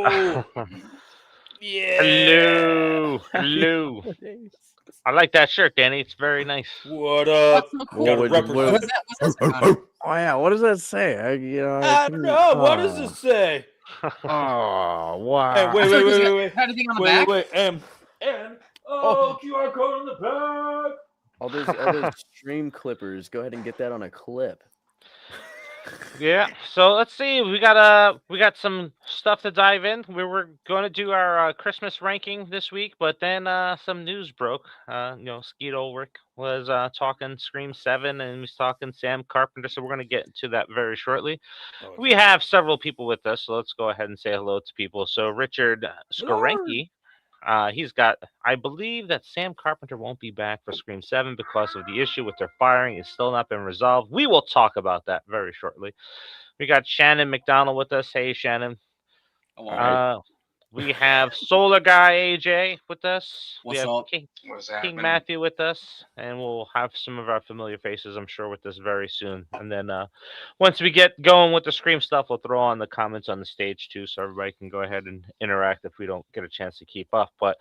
Oh, yeah. Hello. I like that shirt, Danny. It's very nice. What up? What's so cool? Gotta What's represent. that? What's that about? Oh yeah, what does that say? I don't know. What does it say? Oh wow! Hey, wait. Anything on the back? Wait. And QR code on the back. All those stream clippers. Go ahead and get that on a clip. Yeah. So let's see. We got some stuff to dive in. We were going to do our Christmas ranking this week, but then some news broke. Skeet Ulrich was talking Scream 7, and he was talking Sam Carpenter. So we're going to get to that very shortly. We have several people with us, so let's go ahead and say hello to people. So Richard Skorenki. I believe that Sam Carpenter won't be back for Scream 7 because of the issue with their firing. It's still not been resolved. We will talk about that very shortly. We got Shannon McDonald with us. Hey, Shannon. We have Solar Guy AJ with us. What's up? King Matthew with us, and we'll have some of our familiar faces, I'm sure, with us very soon. And then once we get going with the Scream stuff, we'll throw on the comments on the stage too, so everybody can go ahead and interact if we don't get a chance to keep up. But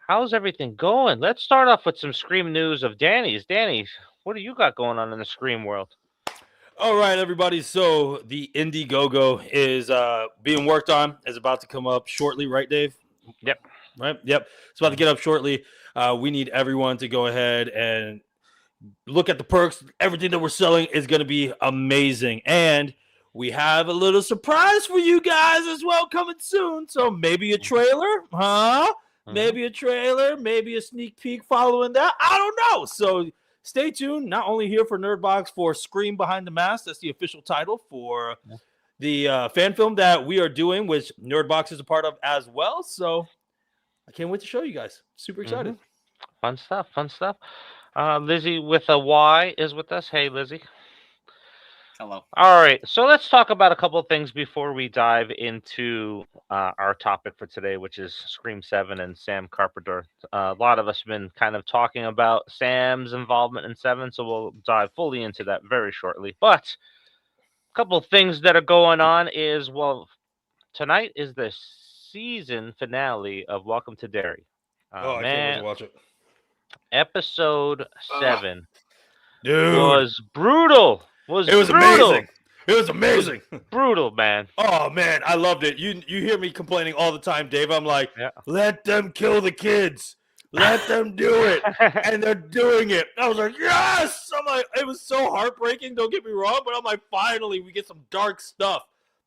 how's everything going? Let's start off with some Scream news of Danny's. Danny, what do you got going on in the Scream world? All right, everybody. So the Indiegogo is being worked on. Is about to come up shortly, right, Dave? Yep. Right. Yep. It's about to get up shortly. We need everyone to go ahead and look at the perks. Everything that we're selling is going to be amazing, and we have a little surprise for you guys as well coming soon. So maybe a trailer, huh? Maybe a trailer, maybe a sneak peek following that. I don't know. So stay tuned. Not only here for nERDbox for Scream Behind the Mask. That's the official title for the fan film that we are doing, which nERDbox is a part of as well. So I can't wait to show you guys. Super excited. Fun stuff. Lizzie with a Y is with us. Hey, Lizzie. Hello. All right, so let's talk about a couple of things before we dive into our topic for today, which is Scream 7 and Sam Carpenter. A lot of us have been kind of talking about Sam's involvement in 7, so we'll dive fully into that very shortly. But a couple of things that are going on is, well, tonight is the season finale of Welcome to Derry. I can't wait to watch it. Episode 7 Dude. was brutal. It was amazing. It was amazing. Brutal, man. Oh man, I loved it. You hear me complaining all the time, Dave. I'm like, let them kill the kids. Let them do it. And they're doing it. I was like, yes! I'm like, it was so heartbreaking, don't get me wrong, but I'm like, finally we get some dark stuff.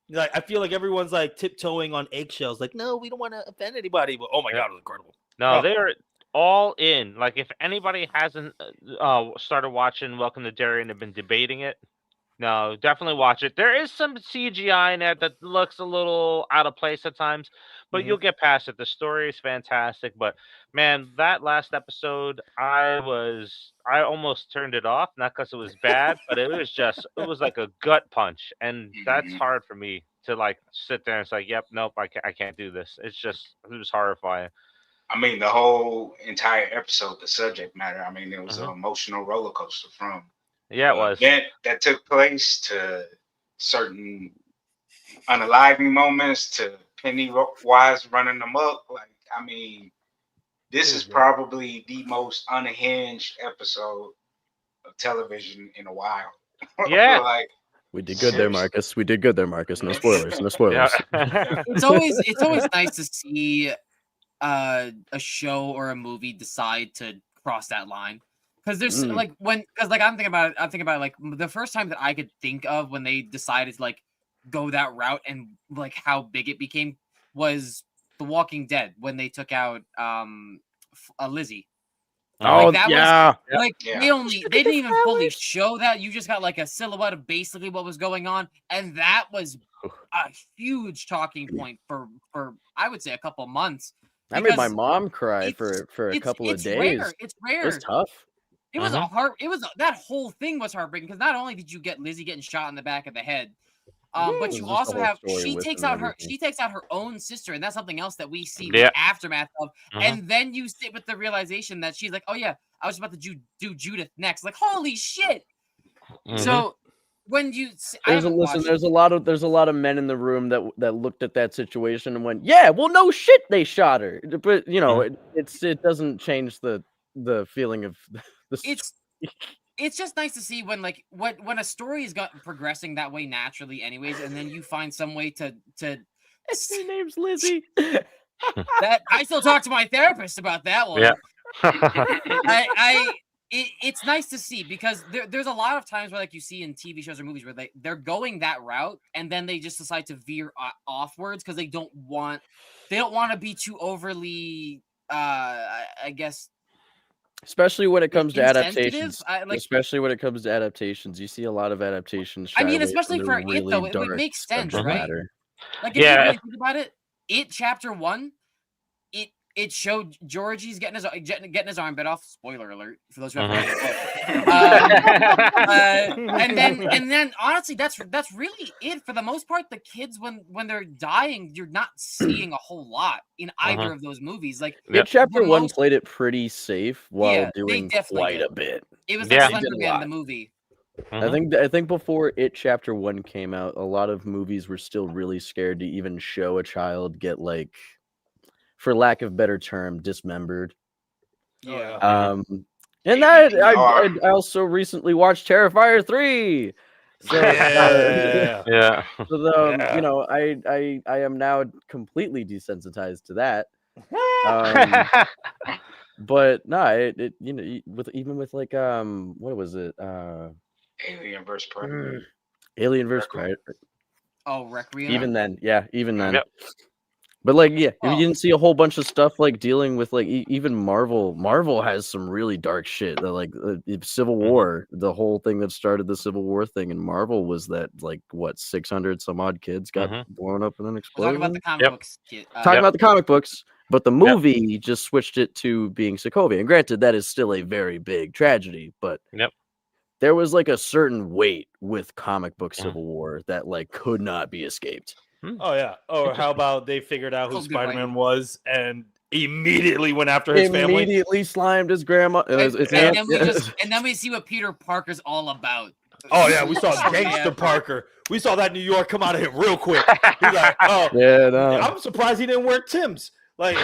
Like, I feel like everyone's like tiptoeing on eggshells, like, no, we don't want to offend anybody. But oh my god, it was incredible. No, they're all in. Like, if anybody hasn't started watching Welcome to Derry and have been debating it, no, definitely watch it. There is some CGI in it that looks a little out of place at times, but you'll get past it. The story is fantastic, but man, that last episode, I almost turned it off, not because it was bad, but it was like a gut punch, and that's hard for me to like sit there and say, yep, nope, I can't do this. It was horrifying. I mean, the whole entire episode, the subject matter, I mean, it was an emotional roller coaster from it was event that took place to certain unaliving moments to Pennywise running amok. Like, I mean, this is probably the most unhinged episode of television in a while. Yeah. Like, we did good there, Marcus. No spoilers. It's always nice to see a show or a movie decide to cross that line, because there's I'm thinking about it, like the first time that I could think of when they decided to like go that route and like how big it became was The Walking Dead when they took out Lizzie. Oh, like, yeah. They didn't even fully show that. You just got like a silhouette of basically what was going on, and that was a huge talking point for I would say a couple months. That made my mom cry for a couple of days. It's rare. It was tough. It was that whole thing was heartbreaking, because not only did you get Lizzie getting shot in the back of the head, but you also have she takes out her own sister, and that's something else that we see the aftermath of. And then you sit with the realization that she's like, oh yeah, I was about to do Judith next. Like, holy shit. So when you I haven't watched there's a lot of men in the room that looked at that situation and went, yeah, well, no shit, they shot her. But you know, it doesn't change the feeling of the. It's just nice to see when when a story is progressing that way naturally, anyways, and then you find some way to. Her name's Lizzie. That I still talk to my therapist about that one. Yeah. It's nice to see because there's a lot of times where like you see in TV shows or movies where they're going that route and then they just decide to veer offwards because they don't want to be too overly I guess, especially when it comes to adaptations. Especially when it comes to adaptations, you see a lot lot of adaptations. I mean, especially for it though, it would make sense, right? Matter. Like if you really think about it, Chapter 1. It showed Georgie's getting his arm bit off. Spoiler alert for those who haven't read it. And then honestly, that's really it for the most part. The kids when they're dying, you're not seeing a whole lot in either of those movies. Like Chapter 1 played it pretty safe while doing quite a bit. It was like Slender Man, the movie. I think before Chapter 1 came out, a lot of movies were still really scared to even show a child get like, for lack of better term, dismembered. Yeah. And I also recently watched Terrifier 3. So, yeah. So you know, I am now completely desensitized to that. But no, it you know, with like what was it? Alien vs. Predator. Alien vs. Predator. Oh, Requiem. Even then. Yep. But like, yeah, you didn't see a whole bunch of stuff like dealing with like even Marvel. Marvel has some really dark shit. That, like Civil War, the whole thing that started the Civil War thing in Marvel was that like what 600 some odd kids got blown up in an explosion. Talking about the comic books. Talking about the comic books, but the movie just switched it to being Sokovia. And granted, that is still a very big tragedy, but there was like a certain weight with comic book Civil War that like could not be escaped. Oh yeah. Or how about they figured out who Spider-Man was and immediately went after his family? Immediately slimed his grandma. And then we see what Peter Parker's all about. Oh yeah, we saw Gangster Parker. We saw that New York come out of him real quick. He's like, I'm surprised he didn't wear Tim's. Like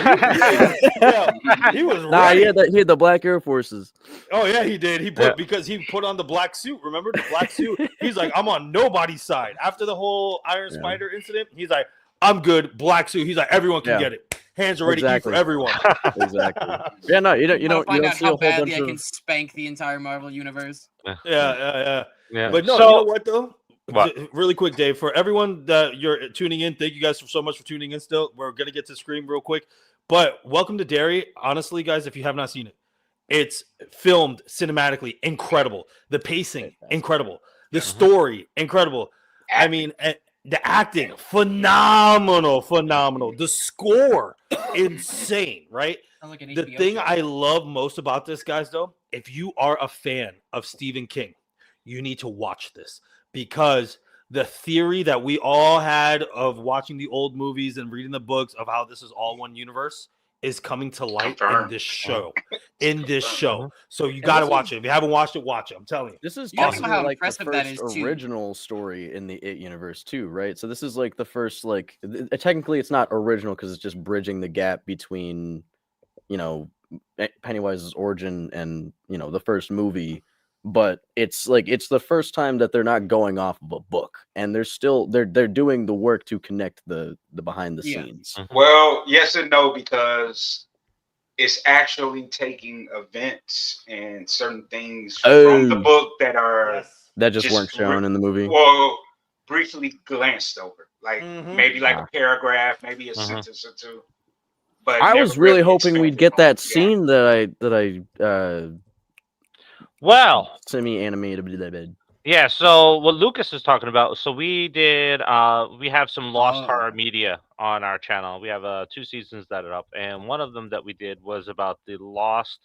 he was ready. He had the black Air Forces. Oh yeah, he did. Because he put on the black suit. Remember the black suit? He's like, I'm on nobody's side. After the whole Iron Spider incident, he's like, I'm good. Black suit. He's like, everyone can get it. Hands are ready to eat for everyone. Exactly. Yeah, no, you don't see a whole bunch I can spank the entire Marvel universe. Yeah. But no, you know what though? Really quick, Dave, for everyone that you're tuning in, thank you guys so much for tuning in still. We're going to get to Scream real quick. But welcome to Derry. Honestly, guys, if you have not seen it, it's filmed cinematically incredible. The pacing, incredible. The story, incredible. I mean, the acting, phenomenal. The score, insane, right? Like an the HBO thing show. I love most about this, guys, though, if you are a fan of Stephen King, you need to watch this. Because the theory that we all had of watching the old movies and reading the books of how this is all one universe is coming to light in this show. So you got to watch it. If you haven't watched it, watch it. I'm telling you. This is awesome. How like the impressive that is, first too. original story in the It universe too, right? So this is like the first, like technically it's not original because it's just bridging the gap between, you know, Pennywise's origin and, you know, the first movie. But it's the first time that they're not going off of a book, and they're doing the work to connect the behind the scenes. Well, yes and no, because it's actually taking events and certain things from the book that are that just weren't shown in the movie. Well, briefly glanced over, like maybe like a paragraph, maybe a sentence or two. But I was really hoping we'd get that scene that I semi-animated. Yeah, so what Lukas is talking about, so we have some Lost Horror Media on our channel. We have 2 seasons that are up, and one of them that we did was about the lost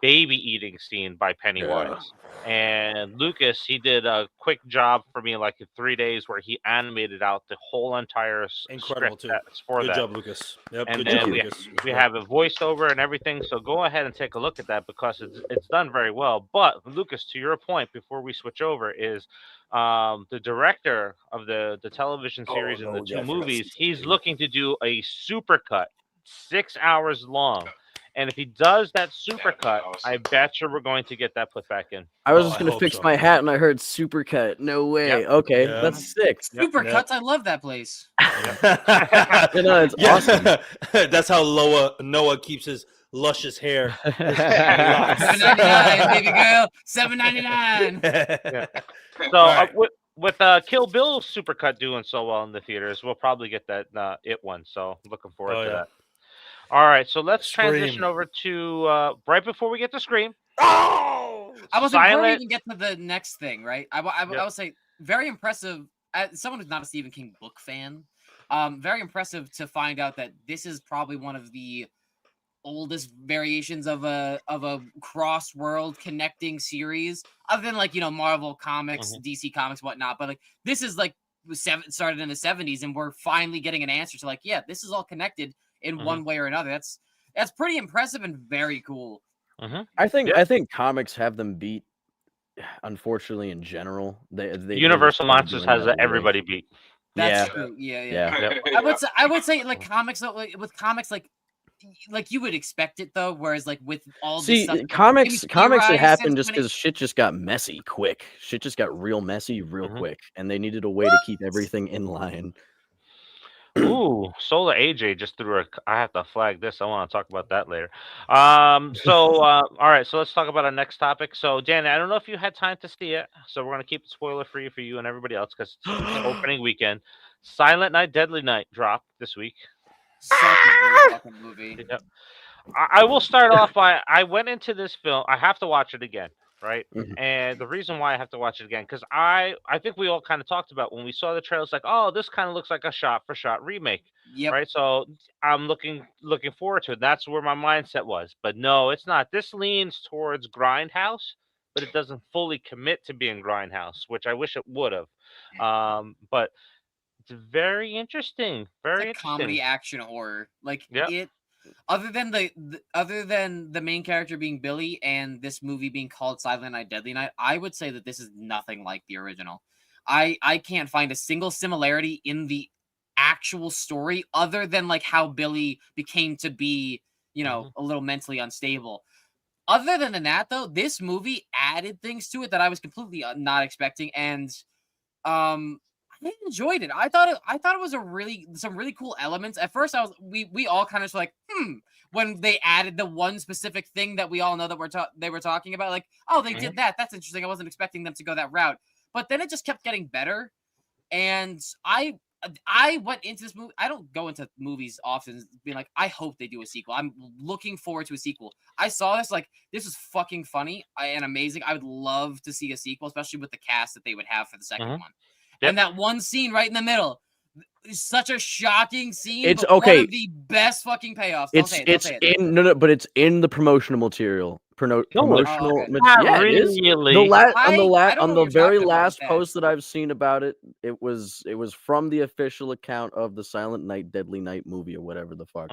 baby eating scene by Pennywise. And Lukas, he did a quick job for me, like in 3 days, where he animated out the whole entire Incredible script too. that's for Good that. job, Lucas. Yep, And good then job, we Lucas. we have it voiced over and everything. So go ahead and take a look at that because it's done very well. But Lucas, to your point, before we switch over, is the director of the television series and the two movies. He's looking to do a supercut, 6 hours long. And if he does that supercut, I bet you we're going to get that put back in. I was Oh, just I gonna hope fix so. my hat and I heard supercut. No way. Yep. Okay, Yeah. that's sick. Supercuts, I love that place. You know, it's awesome. That's how Noah keeps his luscious hair. $7.99, baby girl. $7.99. Yeah. So All right. with Kill Bill supercut doing so well in the theaters, we'll probably get that It one. So looking forward Oh, to yeah. that. All right, so let's transition Scream. over to right before we get to Scream. Oh! I was before we Silent. even get to the next thing, right? I Yep. would say very impressive. As someone who's not a Stephen King book fan, very impressive to find out that this is probably one of the oldest variations of a cross world connecting series, other than like Marvel comics, DC comics, whatnot. But like this is like started in the 70s, and we're finally getting an answer to like, yeah, this is all connected in one way or another. That's pretty impressive and very cool. I think comics have them beat. Unfortunately, in general, they Universal just Monsters doing has that way. everybody beat. That's Yeah. true. Yeah. Yeah. Yep. I would say like comics, like, with comics, like you would expect it though, whereas like with all this See, stuff, like, comics maybe it theorized happened since just when it- because shit just got messy quick. Shit just got real messy real quick, and they needed a way to keep everything in line. Ooh, Solar AJ just threw I have to flag this. I want to talk about that later. All right. So let's talk about our next topic. So, Danny, I don't know if you had time to see it. So we're gonna keep it spoiler free for you and everybody else because it's opening weekend. Silent Night, Deadly Night dropped this week. such a great fucking movie. Yep. I will start off by I went into this film. I have to watch it again, right? And the reason why I have to watch it again, because I think we all kind of talked about when we saw the trailers, like, oh, this kind of looks like a shot-for-shot remake, Yep. right? So I'm looking forward to it. That's where my mindset was. But no, it's not. This leans towards Grindhouse, but it doesn't fully commit to being Grindhouse, which I wish it would have. But it's very interesting. Very It's a interesting. comedy action horror. Like Yep. it. Other than the main character being Billy and this movie being called Silent Night, Deadly Night, I would say that this is nothing like the original. I can't find a single similarity in the actual story other than like how Billy became to be, a little mentally unstable. Other than that, though, this movie added things to it that I was completely not expecting, and I enjoyed it. I thought it was some really cool elements. At first, we all kind of just like, when they added the one specific thing that we all know that they were talking about, like, oh, they did that. That's interesting. I wasn't expecting them to go that route. But then it just kept getting better, and I went into this movie. I don't go into movies often being like, I hope they do a sequel. I'm looking forward to a sequel. I saw this like, this is fucking funny and amazing. I would love to see a sequel, especially with the cast that they would have for the second one. Yep. And that one scene right in the middle is such a shocking scene. It's but okay. One of the best fucking payoffs. Don't say it. But it's in the promotional material. Promotional. okay. Yeah, it is. Really? On the very last post that I've seen about it, it was from the official account of the Silent Night, Deadly Night movie or whatever the fuck.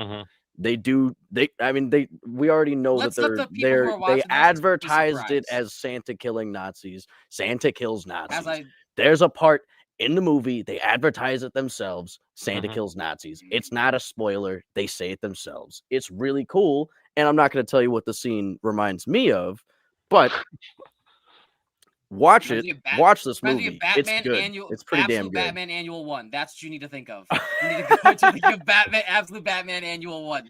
We already know that they advertised it as Santa killing Nazis. Santa kills Nazis. There's a part in the movie, they advertise it themselves. Santa kills Nazis. It's not a spoiler. They say it themselves. It's really cool. And I'm not going to tell you what the scene reminds me of, but watch it. Watch this movie. It's good. It's pretty damn good. Batman Annual 1. That's what you need to think of. You need to go to the Absolute Batman Annual 1.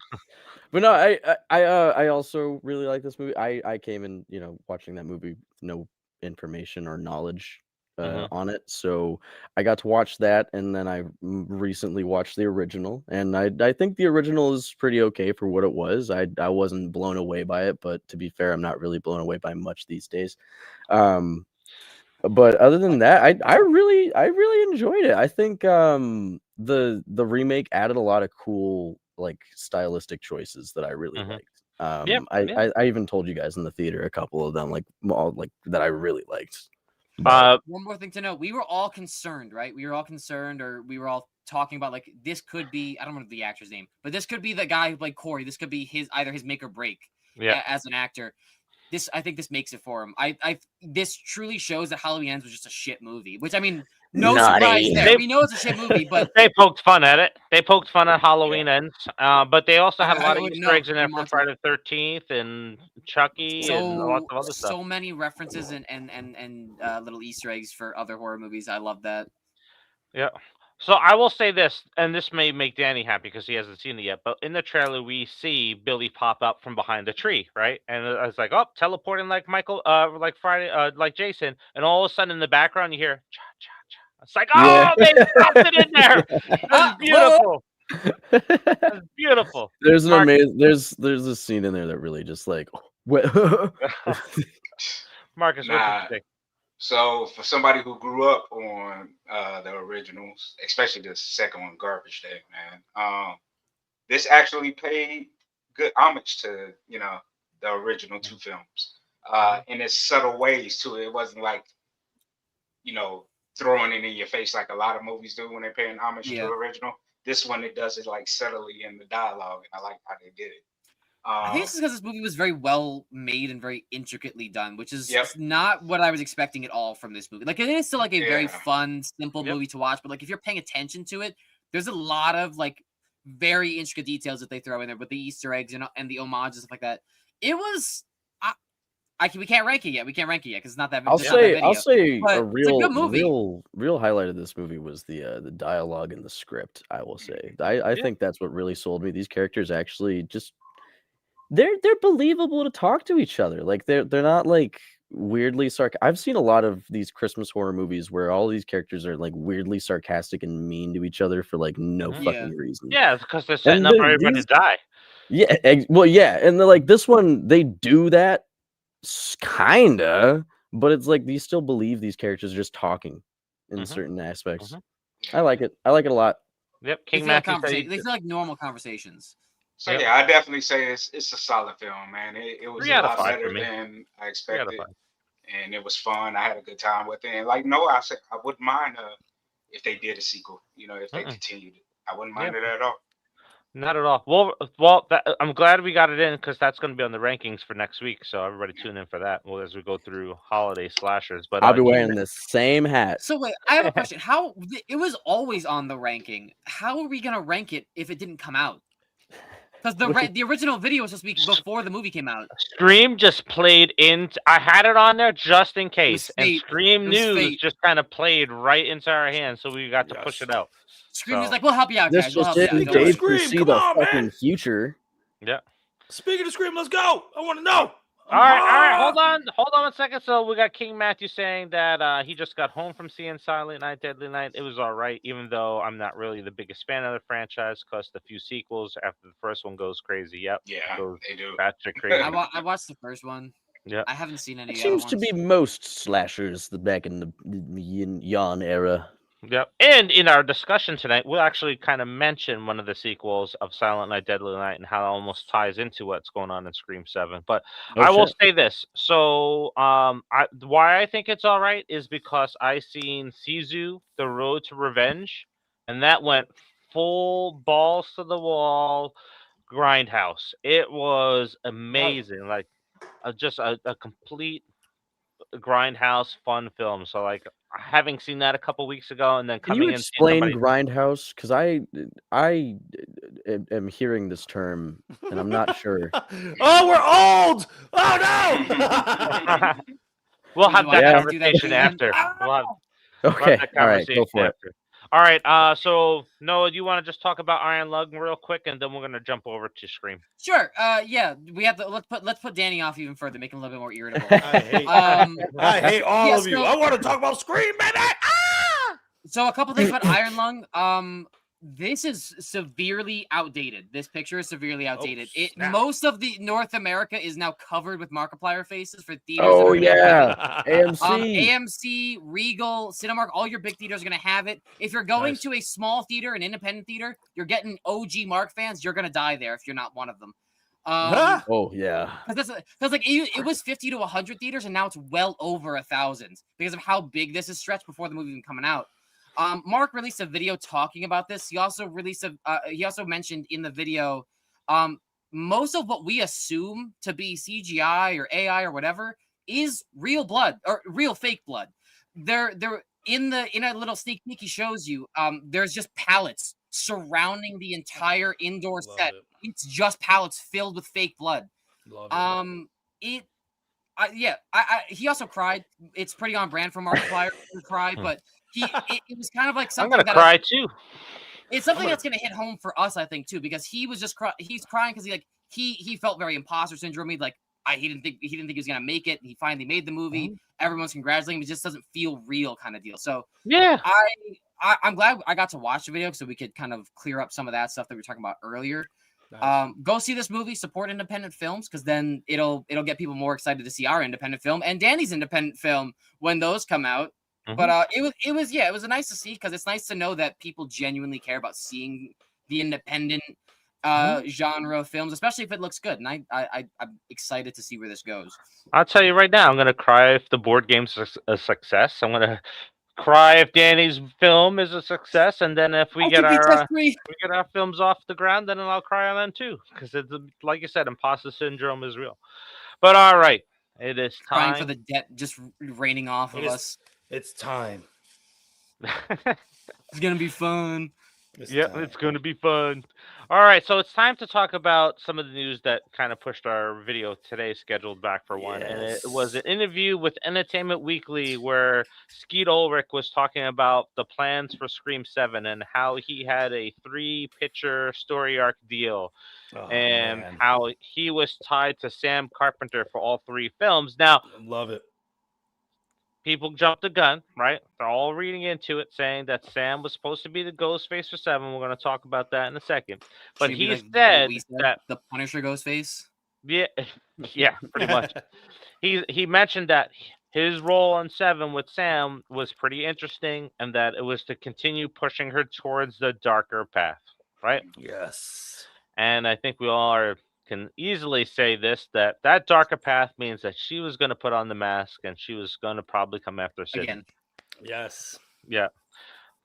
But no, I also really like this movie. I came in, watching that movie with no information or knowledge on it, so I got to watch that, and then I recently watched the original, and I think the original is pretty okay for what it was. I wasn't blown away by it, but to be fair, I'm not really blown away by much these days. But other than that, I really enjoyed it. I think the remake added a lot of cool like stylistic choices that I really liked. I even told you guys in the theater a couple of them, like that I really liked. But, one more thing to note: we were all concerned, right? We were all concerned, or we were all talking about like this could be. I don't know the actor's name, but this could be the guy who played Corey. This could be either his make or break as an actor. I think this makes it for him. This truly shows that Halloween Ends was just a shit movie, which I mean, no surprise there. We know it's a shit movie, but they poked fun at it. They poked fun at Halloween Ends, but they also had a lot of Easter eggs in there for Friday the 13th and Chucky and lots of other stuff. So many references and little Easter eggs for other horror movies. I love that. Yeah. So I will say this, and this may make Danny happy because he hasn't seen it yet, but in the trailer we see Billy pop up from behind the tree, right? And I was like, oh, teleporting like Michael, like Friday, like Jason, and all of a sudden in the background you hear cha cha cha. It's like, oh, they dropped it in there. That's beautiful. That's beautiful. There's an amazing there's a scene in there that really just like Marcus, what do you think? So for somebody who grew up on the originals, especially the second one, Garbage Day, man, this actually paid good homage to the original two films in its subtle ways too. It wasn't like throwing it in your face like a lot of movies do when they're paying homage to the original. This one, it does it like subtly in the dialogue, and I like how they did it. I think it's because this movie was very well made and very intricately done, which is not what I was expecting at all from this movie. Like, it is still like a very fun, simple movie to watch, but like if you're paying attention to it, there's a lot of like very intricate details that they throw in there with the Easter eggs and the homages and stuff like that. It was. We can't rank it yet. We can't rank it yet because it's not that. I'll say a real highlight of this movie was the dialogue and the script. I will say I think that's what really sold me. These characters actually just. They're believable to talk to each other. Like they're not like weirdly I've seen a lot of these Christmas horror movies where all these characters are like weirdly sarcastic and mean to each other for like no fucking reason. Yeah, it's because they're setting up for everybody to die. Yeah, and they're like this one, they do that kinda, but it's like you still believe these characters are just talking in certain aspects. I like it. I like it a lot. Yep, King Matthew. They feel like normal conversations. So yeah, I definitely say it's a solid film, man. It was a lot better than I expected, and it was fun. I had a good time with it. And like I said I wouldn't mind if they did a sequel. If they continued it, I wouldn't mind it at all. Not at all. Well, I'm glad we got it in because that's going to be on the rankings for next week. So everybody tune in for that. Well, as we go through holiday slashers, but I'll be wearing the same hat. So wait, I have a question. How it was always on the ranking? How are we gonna rank it if it didn't come out? Because the original video was supposed to be before the movie came out. Scream just played in. I had it on there just in case, and Scream News just kind of played right into our hands, so we got to push it out. Scream was like, "We'll help you out, guys. We'll help you out." Dave to see the fucking future. Yeah. Speaking of Scream, let's go. I want to know. All right. Hold on 1 second. So we got King Matthew saying that he just got home from seeing Silent Night, Deadly Night. It was all right, even though I'm not really the biggest fan of the franchise because the few sequels after the first one goes crazy. Yep. Yeah, they do. Batshit crazy. I watched the first one. Yeah. I haven't seen any. It seems to be most slashers back in the yin yang era. Yep. And in our discussion tonight, we'll actually kind of mention one of the sequels of Silent Night, Deadly Night and how it almost ties into what's going on in Scream 7. But I will say this. So why I think it's all right is because I seen Sisu, The Road to Revenge, and that went full balls to the wall grindhouse. It was amazing. Like just a complete grindhouse fun film. So like having seen that a couple weeks ago and then coming in. Can you explain grindhouse? Because I am hearing this term and I'm not sure. Oh, we're old. Oh no. We'll have that conversation after. Okay. All right. Go for it. All right. So Noah, do you want to just talk about Iron Lung real quick, and then we're gonna jump over to Scream? Sure. Yeah. We have to let's put Danny off even further, make him a little bit more irritable. I hate all of you. I want to talk about Scream, baby. So a couple things about Iron Lung. This is severely outdated. This picture is severely outdated. Most of the North America is now covered with Markiplier faces for theaters. Oh yeah, AMC, AMC, Regal, Cinemark. All your big theaters are gonna have it. If you're going to a small theater, an independent theater, you're getting OG Mark fans. You're gonna die there if you're not one of them. Oh yeah. Because like it was 50 to 100 theaters, and now it's well over 1,000 because of how big this is stretched before the movie even coming out. Mark released a video talking about this. He also mentioned in the video, most of what we assume to be CGI or AI or whatever is real blood or real fake blood. They're in a little sneak peek he shows you. There's just pallets surrounding the entire indoor set. It's just pallets filled with fake blood. Love it. He also cried. It's pretty on brand for Markiplier to cry, but it was kind of like I'm something gonna that cry too. it's something that's gonna hit home for us, I think, too, because he was just he's crying because he felt very imposter syndrome. He didn't think he was gonna make it. He finally made the movie. Everyone's congratulating him. It just doesn't feel real, kind of deal. So Yeah. I'm glad I got to watch the video so we could kind of clear up some of that stuff that we were talking about earlier. Nice. Go see this movie, support independent films, because then it'll get people more excited to see our independent film and Danny's independent film when those come out. But it was nice to see, because it's nice to know that people genuinely care about seeing the independent genre of films, especially if it looks good. And I'm excited to see where this goes. I'll tell you right now, I'm gonna cry if the board game's a success. I'm gonna cry if Danny's film is a success, and then if we get our films off the ground, then I'll cry on them too, because it's like you said, imposter syndrome is real. But all right, it is time Crying for the debt just raining off of us. It's time. It's gonna be fun. It's going to be fun. All right, so it's time to talk about some of the news that kind of pushed our video today scheduled back for one. And it was an interview with Entertainment Weekly where Skeet Ulrich was talking about the plans for Scream 7 and how he had a 3-picture story arc deal, and how he was tied to Sam Carpenter for all 3 films. Now, love it. People jumped the gun, right? They're all reading into it, saying that Sam was supposed to be the Ghostface for 7. We're going to talk about that in a second. But he said that the Punisher Ghostface. Yeah, pretty much. He mentioned that his role on 7 with Sam was pretty interesting, and that it was to continue pushing her towards the darker path, right? Yes. And I think we all can easily say this, that darker path means that she was going to put on the mask, and she was going to probably come after Sidney. Again. Yes. Yeah.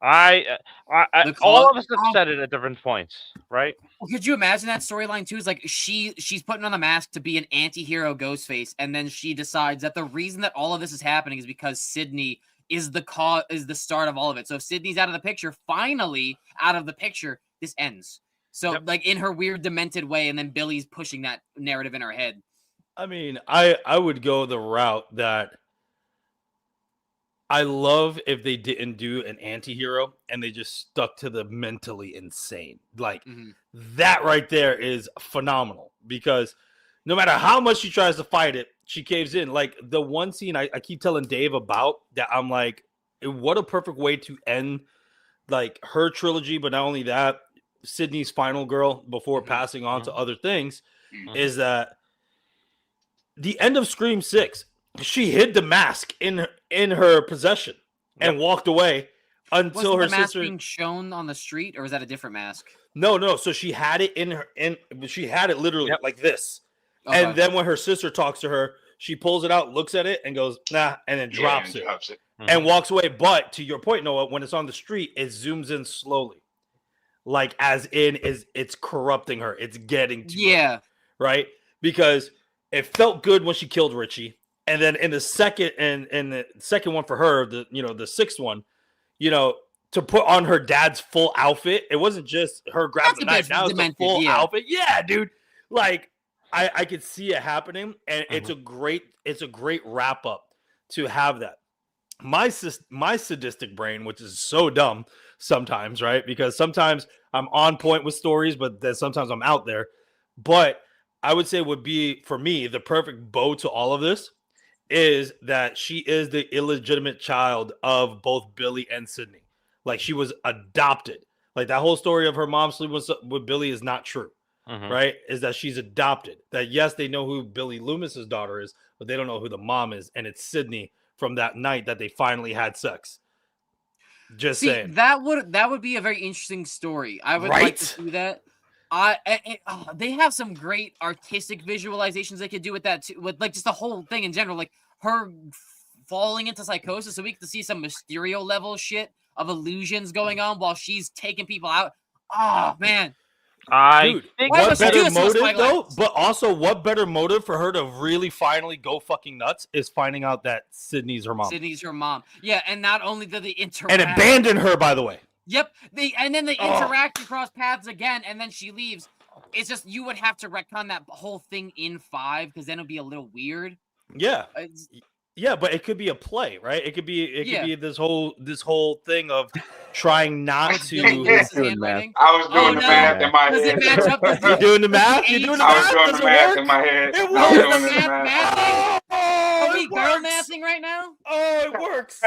All of us have said it at different points, right? Well, could you imagine that storyline too? Is like she's putting on the mask to be an anti-hero Ghostface, and then she decides that the reason that all of this is happening is because Sidney is the start of all of it. So if Sidney's out of the picture, finally out of the picture, this ends. So like in her weird demented way, and then Billy's pushing that narrative in her head. I mean, I would go the route that I love if they didn't do an anti-hero and they just stuck to the mentally insane. Like that right there is phenomenal, because no matter how much she tries to fight it, she caves in. Like the one scene I keep telling Dave about that, I'm like, what a perfect way to end like her trilogy, but not only that, Sidney's final girl before passing on to other things, is that the end of Scream 6, she hid the mask in her possession and walked away until her mask sister being shown on the street, or is that a different mask? No. So she had it she had it literally like this. Okay. And then when her sister talks to her, she pulls it out, looks at it, and goes, nah, and then drops it. And walks away. But to your point, Noah, when it's on the street, it zooms in slowly. Like as in it's corrupting her. It's getting to her, right? Because it felt good when she killed Richie. And then in the second one for her, the sixth one, to put on her dad's full outfit, it wasn't just her grabbing the knife. Now it's the full outfit. Yeah, dude. Like I could see it happening, and it's a great wrap up to have that. My sadistic brain, which is so dumb sometimes, right? Because sometimes I'm on point with stories, but then sometimes I'm out there. But I would say would be, for me, the perfect bow to all of this is that she is the illegitimate child of both Billy and Sidney. Like she was adopted. Like that whole story of her mom sleeping with Billy is not true, right? Is that she's adopted. That yes, they know who Billy Loomis's daughter is, but they don't know who the mom is, and it's Sidney from that night that they finally had sex. Just saying. That would be a very interesting story. I would like to see that. They have some great artistic visualizations they could do with that too, with like just the whole thing in general, like her falling into psychosis, so we get to see some Mysterio level shit of illusions going on while she's taking people out. Oh man, Dude, think Why what must you better do this to us, motive though? Spyglass? But also, what better motive for her to really finally go fucking nuts is finding out that Sydney's her mom Sydney's her mom. Yeah, and not only do they interact and abandon her. By the way, Yep. And then they Oh. interact and cross paths again, and then she leaves. It's just you would have to retcon that whole thing in 5 because then it'd be a little weird. yeah, It's- yeah, but it could be a play, right? It could be Yeah. could be this whole thing of trying not Billy to. Lewis' Doing math. handwriting. I was doing the no. math in my Does it head. match up? Does You it- doing the math? You doing the I math? was doing Does the it math work? in my head. It I was works. doing the the math math. Oh, Are we it girl works. mathing right now? Oh, it works.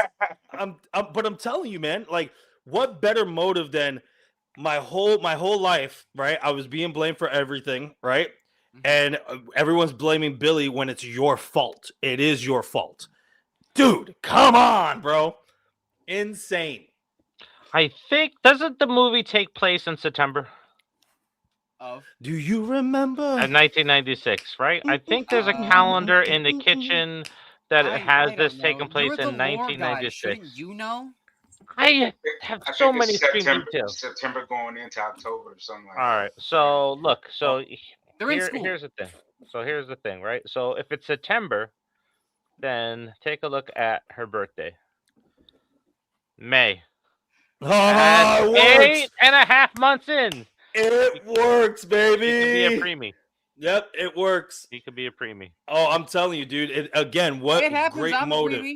But I'm telling you, man, like, what better motive than my whole life, right? I was being blamed for everything, right? Mhm. And everyone's blaming Billy when it's your fault. It is your fault, dude. Come on, bro. Insane. I think doesn't the movie take place in September Of Do you remember? of 1996? Right. I think there's a calendar in the kitchen that has I this don't taking know. place You're the in lore guy. 1996. Shouldn't you know? I have I so think many it's extreme details. September going into October or something like All that. right. So look. So They're in school. here's the thing. So here's the thing, right? So if it's September, then take a look at her birthday. May. Oh, And it works. 8.5 months in. It works, He could be a baby. preemie. Yep, it works. He could be a preemie. Oh, I'm telling you, dude. Again, what It happens. great I'm a motive. preemie.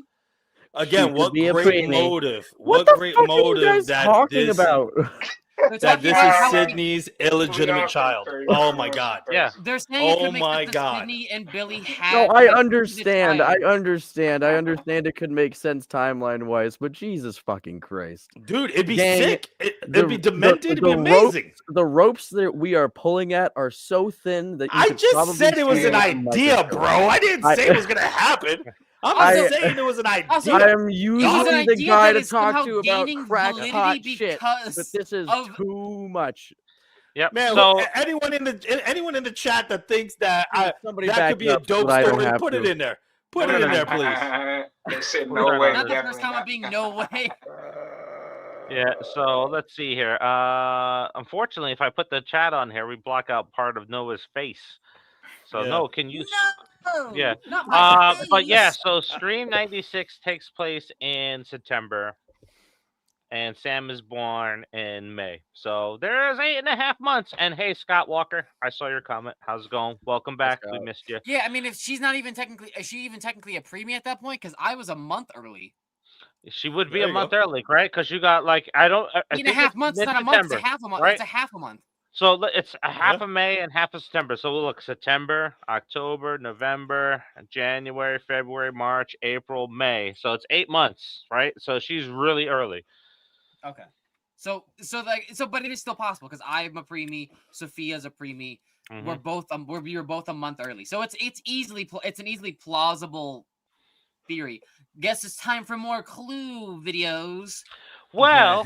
Again, She what could be a great preemie. motive. What the great fuck are you motive guys that talking this about? They're that talking this about is how Sydney's illegitimate child. Oh my god. Yeah. they're saying it Oh could make my sense that God. Sydney and Billy had. No, I had understand. I child. understand. I understand it could make sense timeline wise, but Jesus fucking Christ. Dude, it'd be Gang, sick. It'd be demented. It'd be ropes, amazing. the ropes that we are pulling at are so thin that you I could just probably said it was see an with a idea, microscope. bro. I didn't say it was gonna happen. I'm Also- saying it was an also, idea. I am usually the idea guy that to is talk somehow to about gaining crackpot validity shit, but because this is of- too much. Yep. Man, so anyone in the chat that thinks that Somebody that back could be it a up so dope that I don't story, have put it to. in there. Put it in there, please. They said We're no trying way. to- Not the first definitely time I'm not. being no way. yeah. So let's see here. Unfortunately, if I put the chat on here, we block out part of Noah's face. So Yeah. no, can you? No, Yeah. not my But yeah. face. So Scream '96 takes place in September, and Sam is born in May. So there is 8.5 months. And hey, Scott Walker, I saw your comment. How's it going? Welcome back. We Scott. missed you. Yeah, I mean, if she's not even technically, is she even technically a preemie at that point? Because I was a month early. She would be There a you month go. early, right? Because you got like I don't. I 8.5 think it's months, not a month. It's a mid-September, half a month. right? It's a half a month. So it's a half Yeah. of May and half of September. So look, September, October, November, January, February, March, April, May. So it's 8 months, right? So she's really early. Okay. So, but it is still possible because I'm a preemie. Sophia's a preemie. We're Mhm. both we were both a month early. So it's an easily plausible theory. Guess it's time for more clue videos. Well,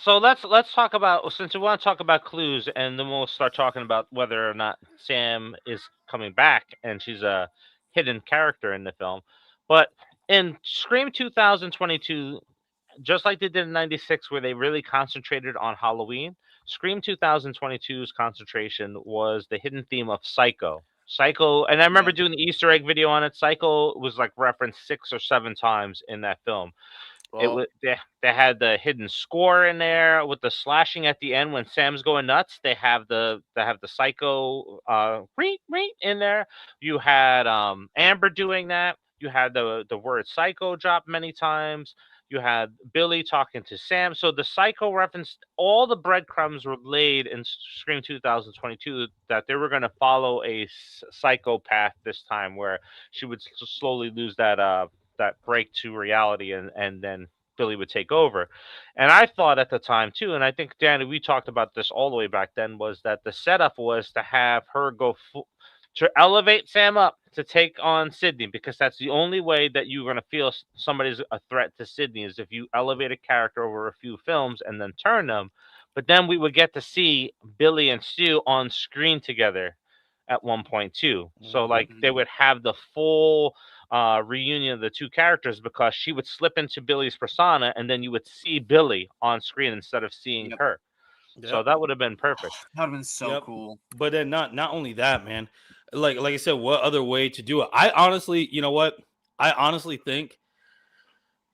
so let's talk about, since we want to talk about clues, and then we'll start talking about whether or not Sam is coming back and she's a hidden character in the film. But in Scream 2022, just like they did in '96, where they really concentrated on Halloween, Scream 2022's concentration was the hidden theme of Psycho. Psycho, and I remember doing the Easter egg video on it. Psycho was like referenced 6 or 7 times in that film. It was they had the hidden score in there with the slashing at the end when Sam's going nuts. They have the Psycho in there. You had Amber doing that. You had the word Psycho dropped many times. You had Billy talking to Sam. So the Psycho reference, all the breadcrumbs were laid in Scream 2022 that they were going to follow a psychopath this time, where she would slowly lose that break to reality, and then Billy would take over. And I thought at the time too, and I think Danny, we talked about this all the way back then, was that the setup was to have her go to elevate Sam up to take on Sydney, because that's the only way that you're going to feel somebody's a threat to Sydney, is if you elevate a character over a few films and then turn them. But then we would get to see Billy and Stu on screen together at one point too. So like they would have the full reunion of the two characters because she would slip into Billy's persona and then you would see Billy on screen instead of seeing her. So that would have been perfect. That would have been so cool. But then not only that, man. Like I said, what other way to do it? I honestly, you know what? I honestly think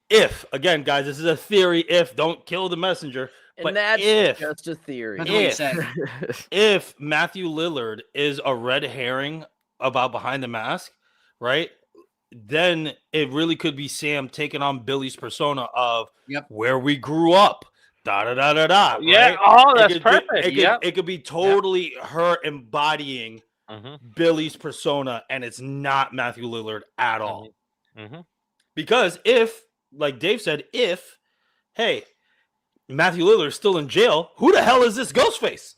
if, again, guys, this is a theory. If, don't kill the messenger. And But that's if, just a theory. That's what you said. if Matthew Lillard is a red herring about behind the mask, right? Then it really could be Sam taking on Billy's persona of where we grew up. Da da da da da. Yeah. Right? Oh, that's perfect. It could be totally her embodying Billy's persona, and it's not Matthew Lillard at all. Because if, like Dave said, if, hey, Matthew Lillard is still in jail, who the hell is this Ghostface?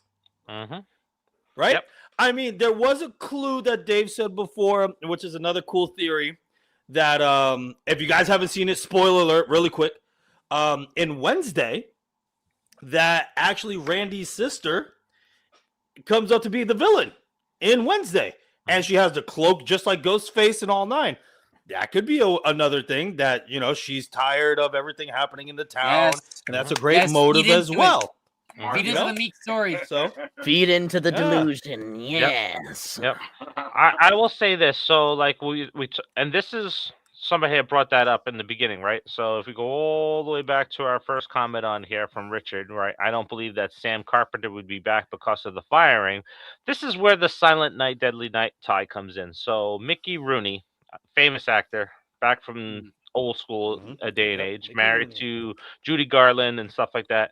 Right? Yep. I mean, there was a clue that Dave said before, which is another cool theory that if you guys haven't seen it, spoiler alert, really quick. In Wednesday, that actually Randy's sister comes up to be the villain in Wednesday. And she has the cloak just like Ghostface in All Nine. That could be another thing that, you know, she's tired of everything happening in the town. And that's a great motive as well. Feed into the Meek story. So feed into the delusion. Yes. Yep. I will say this. So like and this is somebody had brought that up in the beginning, right? So if we go all the way back to our first comment on here from Richard, right? I don't believe that Sam Carpenter would be back because of the firing. This is where the Silent Night, Deadly Night tie comes in. So Mickey Rooney, famous actor, back from old school day and age, married to Judy Garland and stuff like that.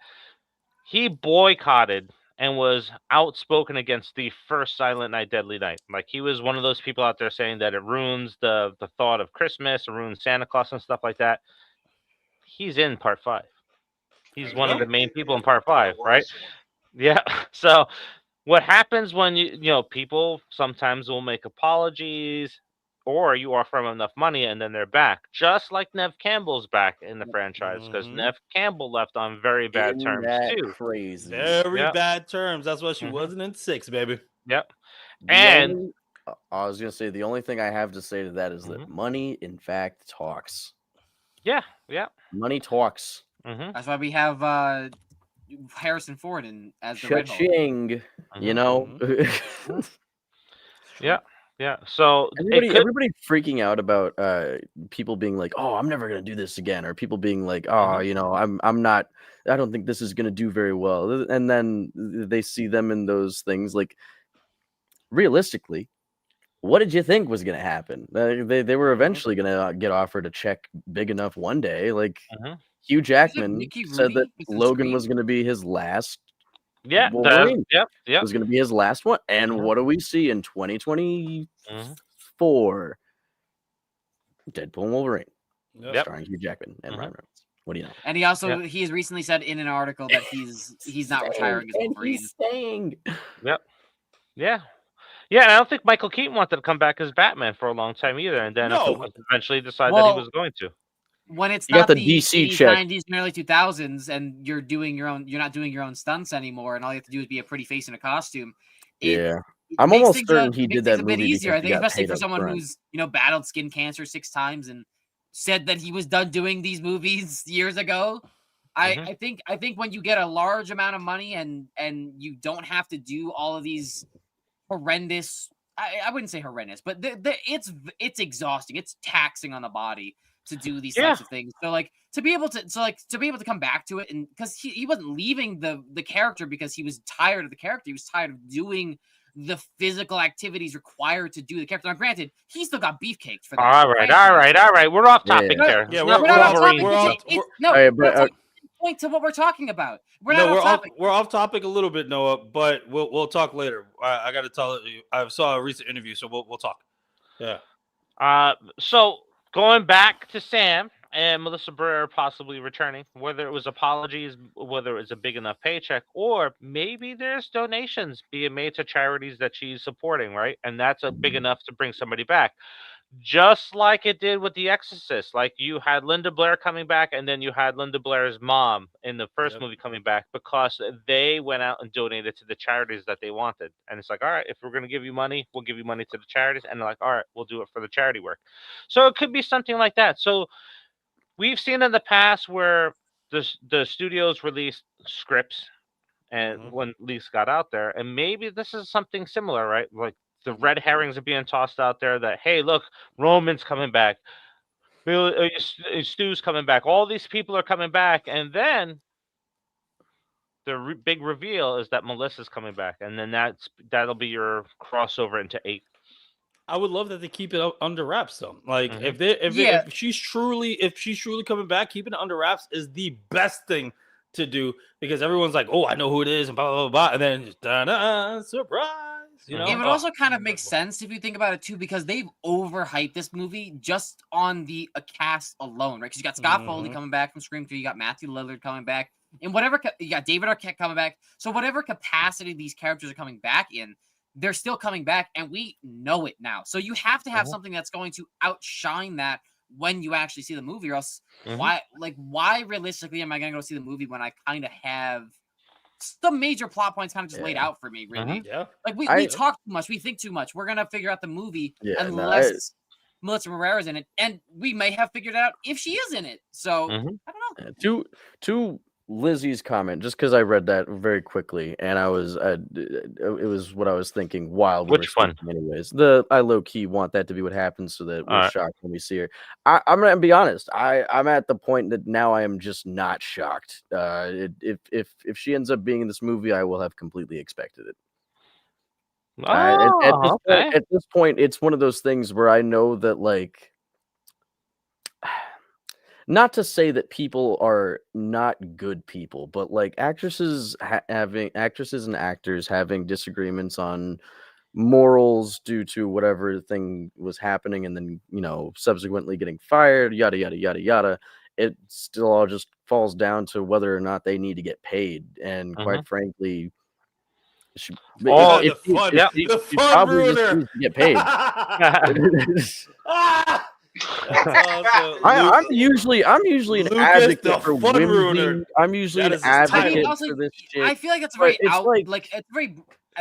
He boycotted and was outspoken against the first Silent Night, Deadly Night. Like he was one of those people out there saying that it ruins the thought of Christmas, it ruins Santa Claus and stuff like that. He's in part 5. He's one of the main people in part 5, right? Yeah. So what happens when you know people sometimes will make apologies, or you offer them enough money and then they're back, just like Nev Campbell's back in the franchise because Nev Campbell left on very bad terms too. Crazy. Very bad terms. That's why she wasn't in 6, baby. Yep. And I was gonna say the only thing I have to say to that is that money, in fact, talks. Yeah. Money talks. That's why we have Harrison Ford as the Red Hulk. Cha-ching, you know. Yeah. So everybody freaking out about people being like, "Oh, I'm never gonna do this again," or people being like, "Oh, you know, I'm not. I don't think this is gonna do very well." And then they see them in those things. Like, realistically, what did you think was gonna happen? They were eventually gonna get offered a check big enough one day. Like Hugh Jackman said that Logan was gonna be his last. Wolverine. It was going to be his last one. And what do we see in 2024? Deadpool and Wolverine. Starring Hugh Jackman and Ryan Reynolds. What do you know? And he also he's recently said in an article that he's not retiring as Wolverine. He's staying. Yeah. And I don't think Michael Keaton wanted to come back as Batman for a long time either. And then eventually decided that he was going to. When it's you not got the DC 80s, check. 90s, and early 2000s, and you're not doing your own stunts anymore, and all you have to do is be a pretty face in a costume. I'm almost certain he did that a bit movie easier. I think, especially for someone front. who's battled skin cancer 6 times and said that he was done doing these movies years ago. I think when you get a large amount of money and you don't have to do all of these horrendous. I wouldn't say horrendous, but it's exhausting. It's taxing on the body to do these types of things. So like to be able to come back to it, and because he wasn't leaving the character because he was tired of the character. He was tired of doing the physical activities required to do the character. Now, granted, he still got beefcakes for that. All right. We're off topic there. Yeah, we're not off topic. Point to what we're talking about. We're off topic a little bit, Noah, but we'll talk later. I got to tell you, I saw a recent interview, so we'll talk. Yeah. So going back to Sam and Melissa Barrera possibly returning, whether it was apologies, whether it was a big enough paycheck, or maybe there's donations being made to charities that she's supporting, right? And that's a big enough to bring somebody back. just like it did with The Exorcist. Like you had Linda Blair coming back, and then you had Linda Blair's mom in the first movie coming back because they went out and donated to the charities that they wanted. And it's like, all right, if we're going to give you money, we'll give you money to the charities. And they're like, all right, we'll do it for the charity work. So it could be something like that. So we've seen in the past where the studios released scripts and when leaks got out there, and maybe this is something similar, right? Like the red herrings are being tossed out there that, hey, look, Roman's coming back, Stu's coming back, all these people are coming back, and then the big reveal is that Melissa's coming back, and then that'll be your crossover into 8. I would love that they keep it under wraps though. Like Mhm. if she's truly coming back, keeping it under wraps is the best thing to do because everyone's like, oh, I know who it is, and blah blah blah, blah. And then just surprise, you know. It would also kind of make sense if you think about it too, because they've overhyped this movie just on the cast alone, right? Because you got Scott Foley coming back from Scream 3, you got Matthew Lillard coming back, and you got David Arquette coming back. So whatever capacity these characters are coming back in, they're still coming back, and we know it now. So you have to have something that's going to outshine that when you actually see the movie, or else why realistically am I going to go see the movie when I kind of have some major plot points kind of just laid out for me, really? Yeah. Like we talk too much, we think too much. We're going to figure out the movie unless Melissa Barrera's in it, and we may have figured out if she is in it. So I don't know. To Lizzie's comment, just because I read that very quickly, and I was, it was what I was thinking while we were speaking anyways. I low key want that to be what happens, so that we're shocked when we see her. I'm gonna be honest. I'm at the point that now I am just not shocked. If she ends up being in this movie, I will have completely expected it. At this point, it's one of those things where I know that, like, not to say that people are not good people, but like actresses and actors having disagreements on morals due to whatever thing was happening, and then, you know, subsequently getting fired, yada yada yada yada. It still all just falls down to whether or not they need to get paid, and quite frankly, she probably just needs to get paid. I'm usually an Lucas, advocate for fun whimsy. ruiner. I'm usually an advocate for this shit. I feel like it's very it's very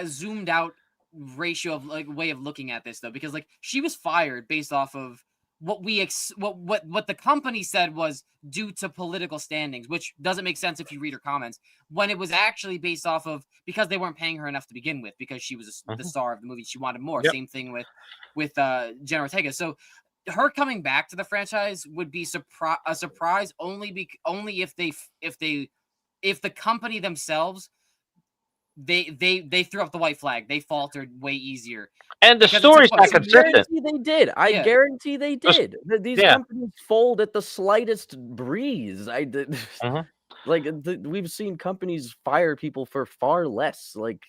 zoomed out ratio of like way of looking at this though, because like she was fired based off of what the company said was due to political standings, which doesn't make sense if you read her comments, when it was actually based off of because they weren't paying her enough to begin with, because she was the star of the movie. She wanted more. Same thing with Jenna Ortega. So her coming back to the franchise would be a surprise only if the company themselves they threw up the white flag. They faltered way easier. And the story's not consistent. They did. I guarantee they did. These companies fold at the slightest breeze. I did. Like we've seen companies fire people for far less. Like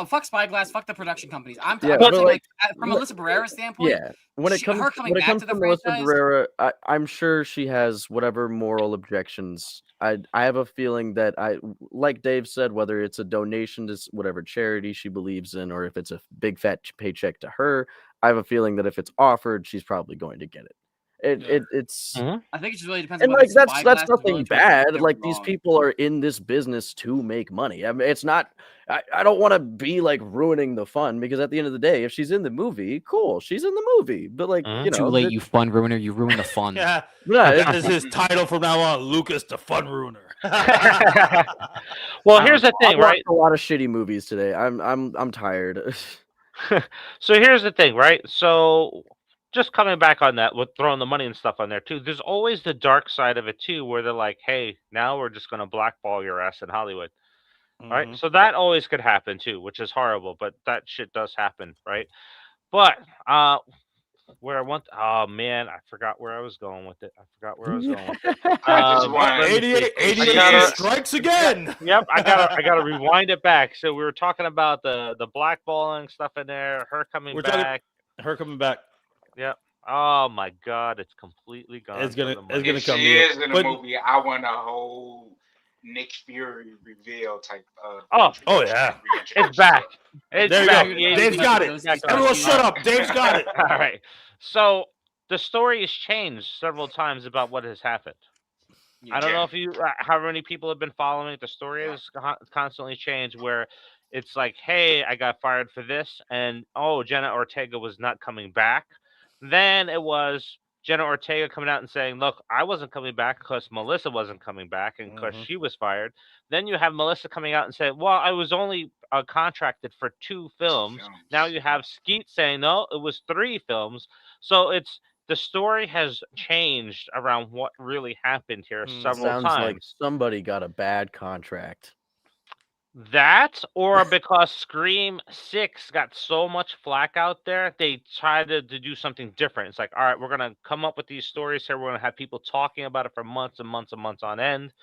fuck Spyglass, fuck the production companies. I'm talking like from Melissa Barrera's standpoint. Yeah, when it comes to Melissa Barrera, I'm sure she has whatever moral objections. I have a feeling that like Dave said, whether it's a donation to whatever charity she believes in, or if it's a big fat paycheck to her, I have a feeling that if it's offered, she's probably going to get it. It's I think it just really depends. And like that's nothing bad. Like these people are in this business to make money. I mean, it's not. I don't want to be like ruining the fun, because at the end of the day, if she's in the movie, cool, she's in the movie. But like, you know, too late, you fun ruiner. You ruin the fun. That is his title from now on, Lukas the Fun Ruiner. Well, here's the thing, right? A lot of shitty movies today. I'm tired. So here's the thing, right? So just coming back on that, with throwing the money and stuff on there too, there's always the dark side of it too, where they're like, hey, now we're just going to blackball your ass in Hollywood. Right? So that always could happen too, which is horrible, but that shit does happen, right? But where I want, oh man, I forgot where I was going with it. 88 strikes again. Yep, I gotta rewind it back. So we were talking about the blackballing stuff in there, her coming back. Yep. Oh my God, it's completely gone. It's gonna come. If she is in the movie, I want a whole Nick Fury reveal type of. Oh, yeah. It's back. It's There you back. go. Yeah, Dave's got it. Ghostface Everyone back. shut up. Dave's got it. All right. So the story has changed several times about what has happened. I don't know if you, how many people have been following it. The story has constantly changed where it's like, hey, I got fired for this. And, oh, Jenna Ortega was not coming back. Then it was Jenna Ortega coming out and saying, look, I wasn't coming back because Melissa wasn't coming back and because she was fired. Then you have Melissa coming out and saying, well, I was only contracted for 2 films. Now you have Skeet saying, no, it was 3 films. So it's, the story has changed around what really happened here several Sounds times. like somebody got a bad contract. That, or because Scream 6 got so much flack out there, they tried to do something different. It's like, all right, we're going to come up with these stories here. We're going to have people talking about it for months and months and months on end.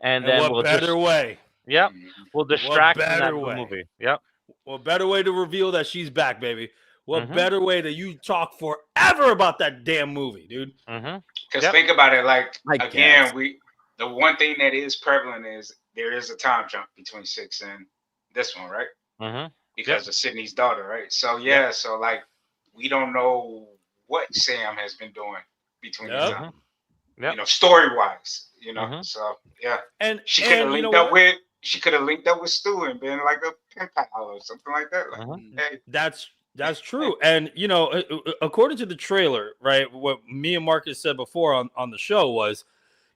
And then what we'll better way? Yep. We'll distract from that better way? movie. Yep. What better way to reveal that she's back, baby? What Mhm. better way that you talk forever about that damn movie, dude? Because think about it, like, I again, guess. the one thing that is prevalent is there is a time jump between 6 and this one, right? Because of Sydney's daughter, right? So yeah, so like we don't know what Sam has been doing between the time. You know, story wise, you know. So yeah, and she could have linked up with Stu and been like a pen pal or something like that. Like, hey. That's true. And you know, according to the trailer, right, what me and Marcus said before on the show was,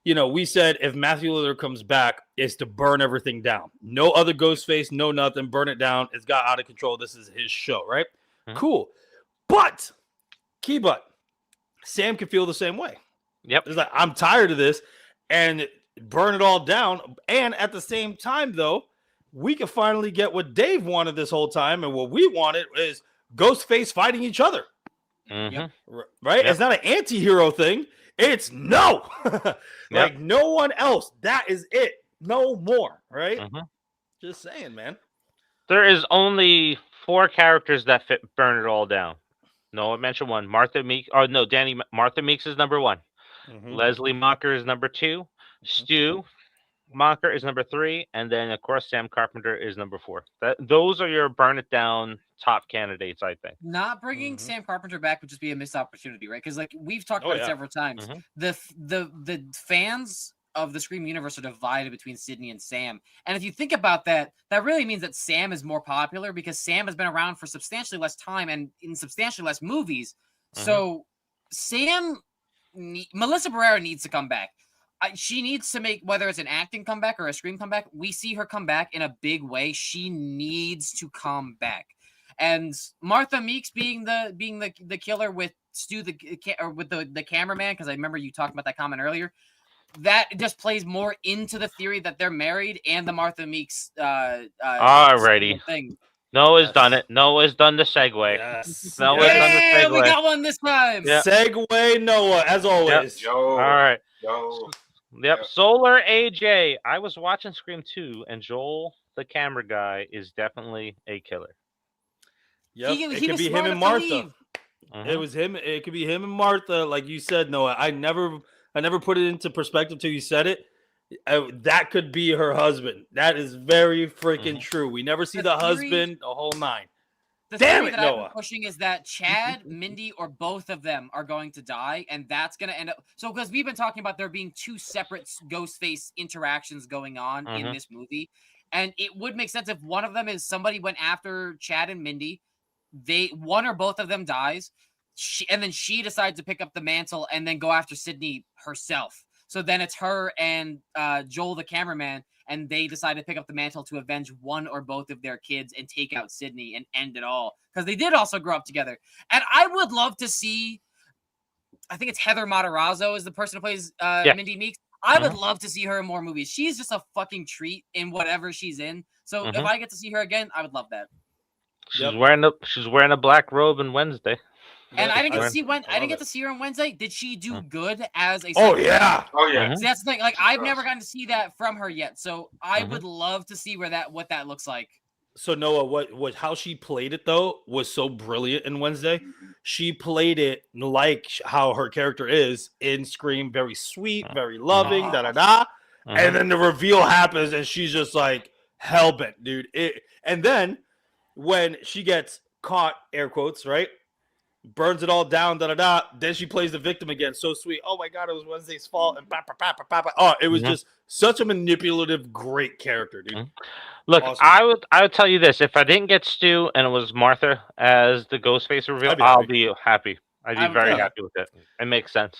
you know, we said if Matthew Lillard comes back, is to burn everything down. No other Ghostface, no nothing, burn it down. It's got out of control. This is his show, right? Cool. But Sam can feel the same way. Yep. It's like, I'm tired of this, and burn it all down. And at the same time, though, we can finally get what Dave wanted this whole time, and what we wanted is Ghostface fighting each other. Right? Yep. It's not an anti-hero thing. It's no. Like no one else. That is it. No more. Right? Just saying, man. There is only 4 characters that fit burn it all down. No, I mentioned one. Martha Meeks. Oh no, Martha Meeks is number 1. Leslie Mocker is number 2. Stu Mocker is number 3, and then of course Sam Carpenter is number 4. Those are your burn it down top candidates, I think. Not bringing Sam Carpenter back would just be a missed opportunity, right? Because like we've talked about it several times, the fans of the Scream universe are divided between Sidney and Sam, and if you think about that, that really means that Sam is more popular because Sam has been around for substantially less time and in substantially less movies. So Melissa Barrera needs to come back. She needs to make, whether it's an acting comeback or a Scream comeback, we see her come back in a big way. She needs to come back. And Martha Meeks being the killer with Stu with the cameraman, because I remember you talking about that comment earlier. That just plays more into the theory that they're married and the Martha Meeks alrighty thing. Noah's done it. Noah's done the segue. Yes. Noah's done the segue. We got one this time. Segue Noah, as always. All right. Yep. Solar AJ. I was watching Scream 2, and Joel, the camera guy, is definitely a killer. Yep. It could be him and Martha. It was him. It could be him and Martha, like you said, Noah. I never put it into perspective till you said it. That could be her husband. That is very freaking true. We never see the husband, the whole 9. The Damn theory it, that I've Noah. been pushing is that Chad, Mindy, or both of them are going to die, and that's going to end up. So, because we've been talking about there being 2 separate Ghostface interactions going on in this movie, and it would make sense if one of them is somebody went after Chad and Mindy, one or both of them dies, and then she decides to pick up the mantle and then go after Sidney herself. So then it's her and Joel, the cameraman, and they decide to pick up the mantle to avenge one or both of their kids and take out Sidney and end it all. Because they did also grow up together. And I would love to see, I think it's Heather Matarazzo is the person who plays Mindy Meeks. I would love to see her in more movies. She's just a fucking treat in whatever she's in. So if I get to see her again, I would love that. She's wearing a black robe on Wednesday. And I didn't get to see her on Wednesday. Did she do good as a? Oh yeah. So that's the thing. Like I've never gotten to see that from her yet. So I would love to see what that looks like. So Noah, how she played it though was so brilliant in Wednesday. She played it like how her character is in Scream, very sweet, very loving, and then the reveal happens, and she's just like hellbent, dude. And then when she gets caught, air quotes, right? Burns it all down, Then she plays the victim again. So sweet. Oh my God, it was Wednesday's fault. And oh, it was just such a manipulative, great character, dude. Look, Awesome. I would tell you this: if I didn't get Stu and it was Martha as the Ghostface reveal, I'll be happy. I'd be very happy with it. It makes sense.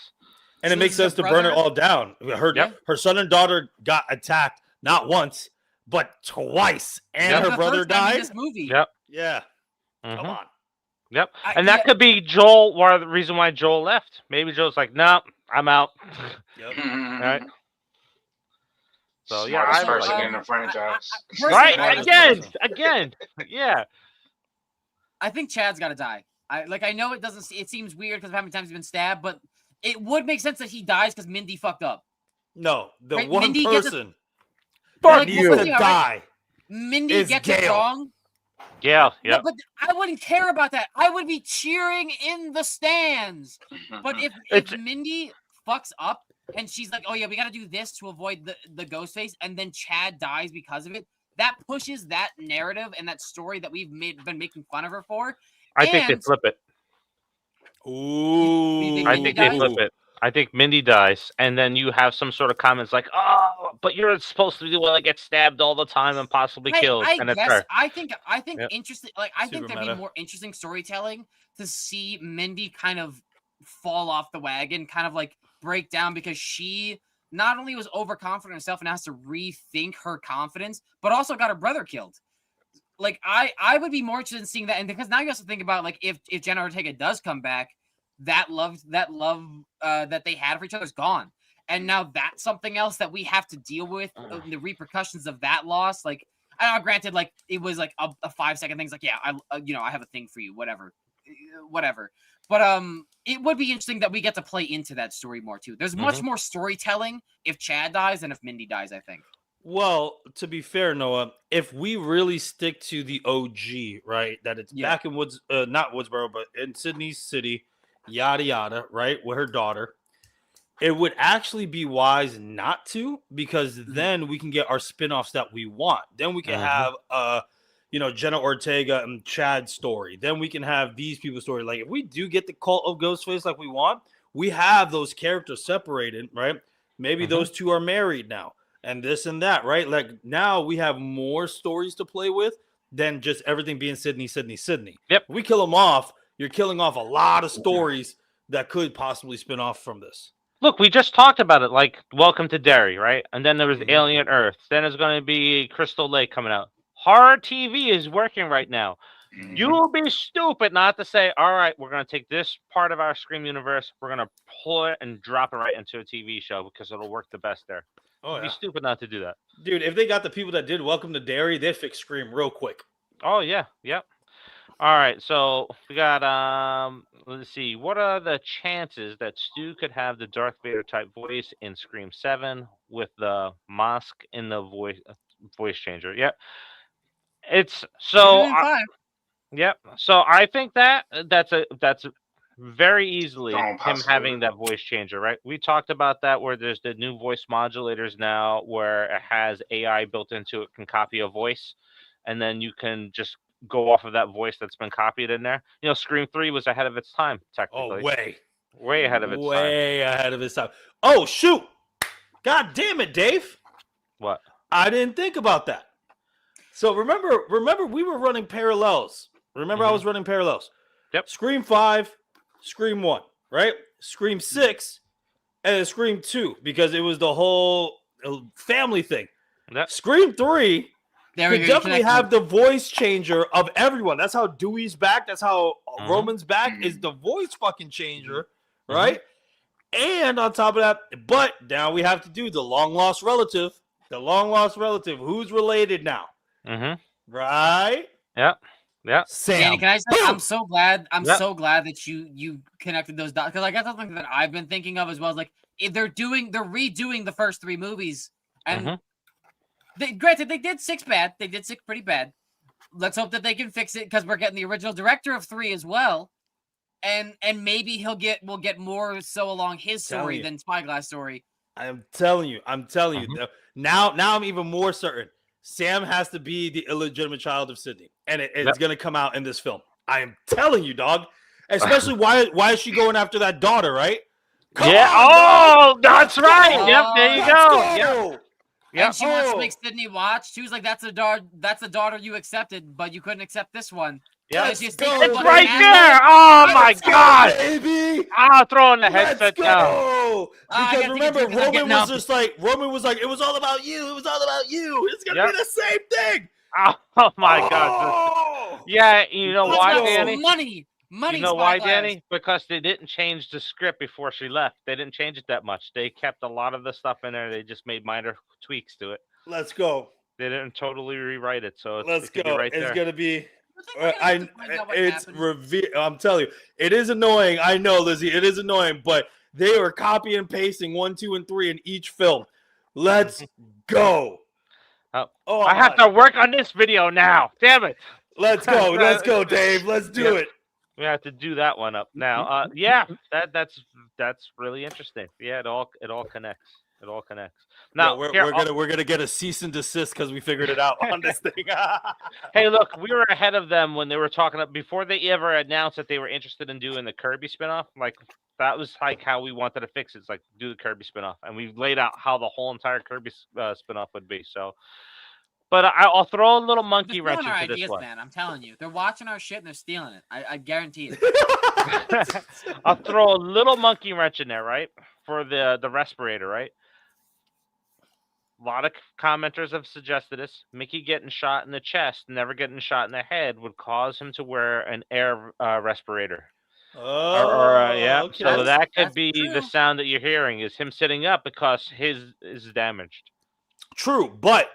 And it makes sense to burn it all down. Her son and daughter got attacked not once, but twice, and her brother died. This movie. Yep. Yeah. Come on. Yep. And that could be Joel, or the reason why Joel left. Maybe Joel's like, no, I'm out. Yep. All right. So Smartest person in the franchise. Right? Again. Yeah. I think Chad's got to die. I know it doesn't. It seems weird because of how many times he's been stabbed, but it would make sense that he dies because Mindy fucked up. No, the Right? one Mindy person Fuck needs to die. Mindy gets it wrong. Yeah. But I wouldn't care about that. I would be cheering in the stands. But if Mindy fucks up and she's like, oh yeah, we got to do this to avoid the ghost face, and then Chad dies because of it, that pushes that narrative and that story that we've been making fun of her for. I think they flip it. Ooh. I think they flip it. I think Mindy dies, and then you have some sort of comments like, "Oh, but you're supposed to be the one that gets stabbed all the time and possibly killed." And it's her. I think interesting. Like I think there'd be more interesting storytelling to see Mindy kind of fall off the wagon, kind of like break down because she not only was overconfident herself and has to rethink her confidence, but also got her brother killed. Like I would be more interested in seeing that, and because now you have to think about like if Jenna Ortega does come back. That love that they had for each other is gone, and now that's something else that we have to deal with. The repercussions of that loss, like I know, granted, like it was like a 5-second thing. It's like, yeah, I have a thing for you, whatever. But it would be interesting that we get to play into that story more too. There's much more storytelling if Chad dies than if Mindy dies, I think. Well, to be fair, Noah, if we really stick to the OG, right, that it's back in not Woodsboro, but in Sydney City. Yada yada, right, with her daughter, it would actually be wise not to, because then we can get our spin-offs that we want. Then we can have Jenna Ortega and Chad's story. Then we can have these people's story. Like if we do get the cult of Ghostface like we want, we have those characters separated, right? Maybe those two are married now, and this and that, right? Like now we have more stories to play with than just everything being Sydney. Yep. If we kill them off. You're killing off a lot of stories that could possibly spin off from this. Look, we just talked about it, like Welcome to Derry, right? And then there was Alien Earth. Then there's going to be Crystal Lake coming out. Horror TV is working right now. You will be stupid not to say, all right, we're going to take this part of our Scream universe, we're going to pull it and drop it right into a TV show because it'll work the best there. You'd be stupid not to do that. Dude, if they got the people that did Welcome to Derry, they'd fix Scream real quick. Oh, yeah. Yep. All right, so we got let's see. What are the chances that Stu could have the Darth Vader type voice in Scream 7 with the mask in the voice changer? Yep. It's so yep. So I think that's very easily him having that voice changer, right? We talked about that where there's the new voice modulators now where it has AI built into it, can copy a voice, and then you can just go off of that voice that's been copied in there. Scream 3 was ahead of its time, technically. Oh, way ahead of its time. Way ahead of its time. Oh, shoot. God damn it, Dave. What? I didn't think about that. So remember we were running parallels. Remember I was running parallels. Yep. Scream 5, Scream 1, right? Scream 6, and then Scream 2, because it was the whole family thing. Yep. Scream 3 could definitely have the voice changer of everyone. That's how Dewey's back. That's how Roman's back is the voice fucking changer, right? And on top of that, but now we have to do the long lost relative. The long lost relative. Who's related now? Right? Yeah. Sam. Danny, can I say I'm so glad that you connected those dots, because I got something that I've been thinking of as well. Like if they're redoing the first 3 movies, and granted, they did 6 bad. They did 6 pretty bad. Let's hope that they can fix it, because we're getting the original director of 3 as well, and maybe we'll get more so along his story than Spyglass story. I'm telling you. Now I'm even more certain. Sam has to be the illegitimate child of Sydney, and it's going to come out in this film. I am telling you, dog. Especially why is she going after that daughter, right? Come on, that's right. go. Yep, there you go. Go. Yep. And she wants to make Sydney watch. She was like, "That's the daughter you accepted, but you couldn't accept this one." Yeah, Let's it's go, right baby. there. Oh my Let's go, God, baby. I'll throw in the Let's headset down. go. I Because gotta remember, take a drink 'cause I'm Roman getting was up. just like, it was all about you. It was all about you. It's going to be the same thing. Oh my God. Oh. Yeah, you know Let's why, go. Danny? Money. You know why, Danny? Because they didn't change the script before she left. They didn't change it that much. They kept a lot of the stuff in there. They just made minor tweaks to it. Let's go. They didn't totally rewrite it. So Let's it could be go. right It's there. going to be. I'm telling you, it is annoying. I know, Lizzie, it is annoying, but they are copy and pasting 1, 2, and 3 in each film. Let's go. Oh, I have to work on this video now. Damn it. Let's go. Let's go, Dave. Let's do it. We have to do that one up now. Yeah, that's really interesting. Yeah, it all connects. It all connects. Now we're gonna get a cease and desist because we figured it out on this thing. Hey, look, we were ahead of them when they were talking before they ever announced that they were interested in doing the Kirby spinoff. Like that was like how we wanted to fix it. It's like do the Kirby spinoff, and we laid out how the whole entire Kirby spinoff would be. So, but I'll throw a little monkey wrench into ideas, this one. Man, I'm telling you, they're watching our shit and they're stealing it. I guarantee it. I'll throw a little monkey wrench in there, right, for the respirator, right. A lot of commenters have suggested this. Mickey getting shot in the chest, never getting shot in the head, would cause him to wear an air respirator. Yeah. Okay. So that could be true. The sound that you're hearing is him sitting up because his is damaged. True, but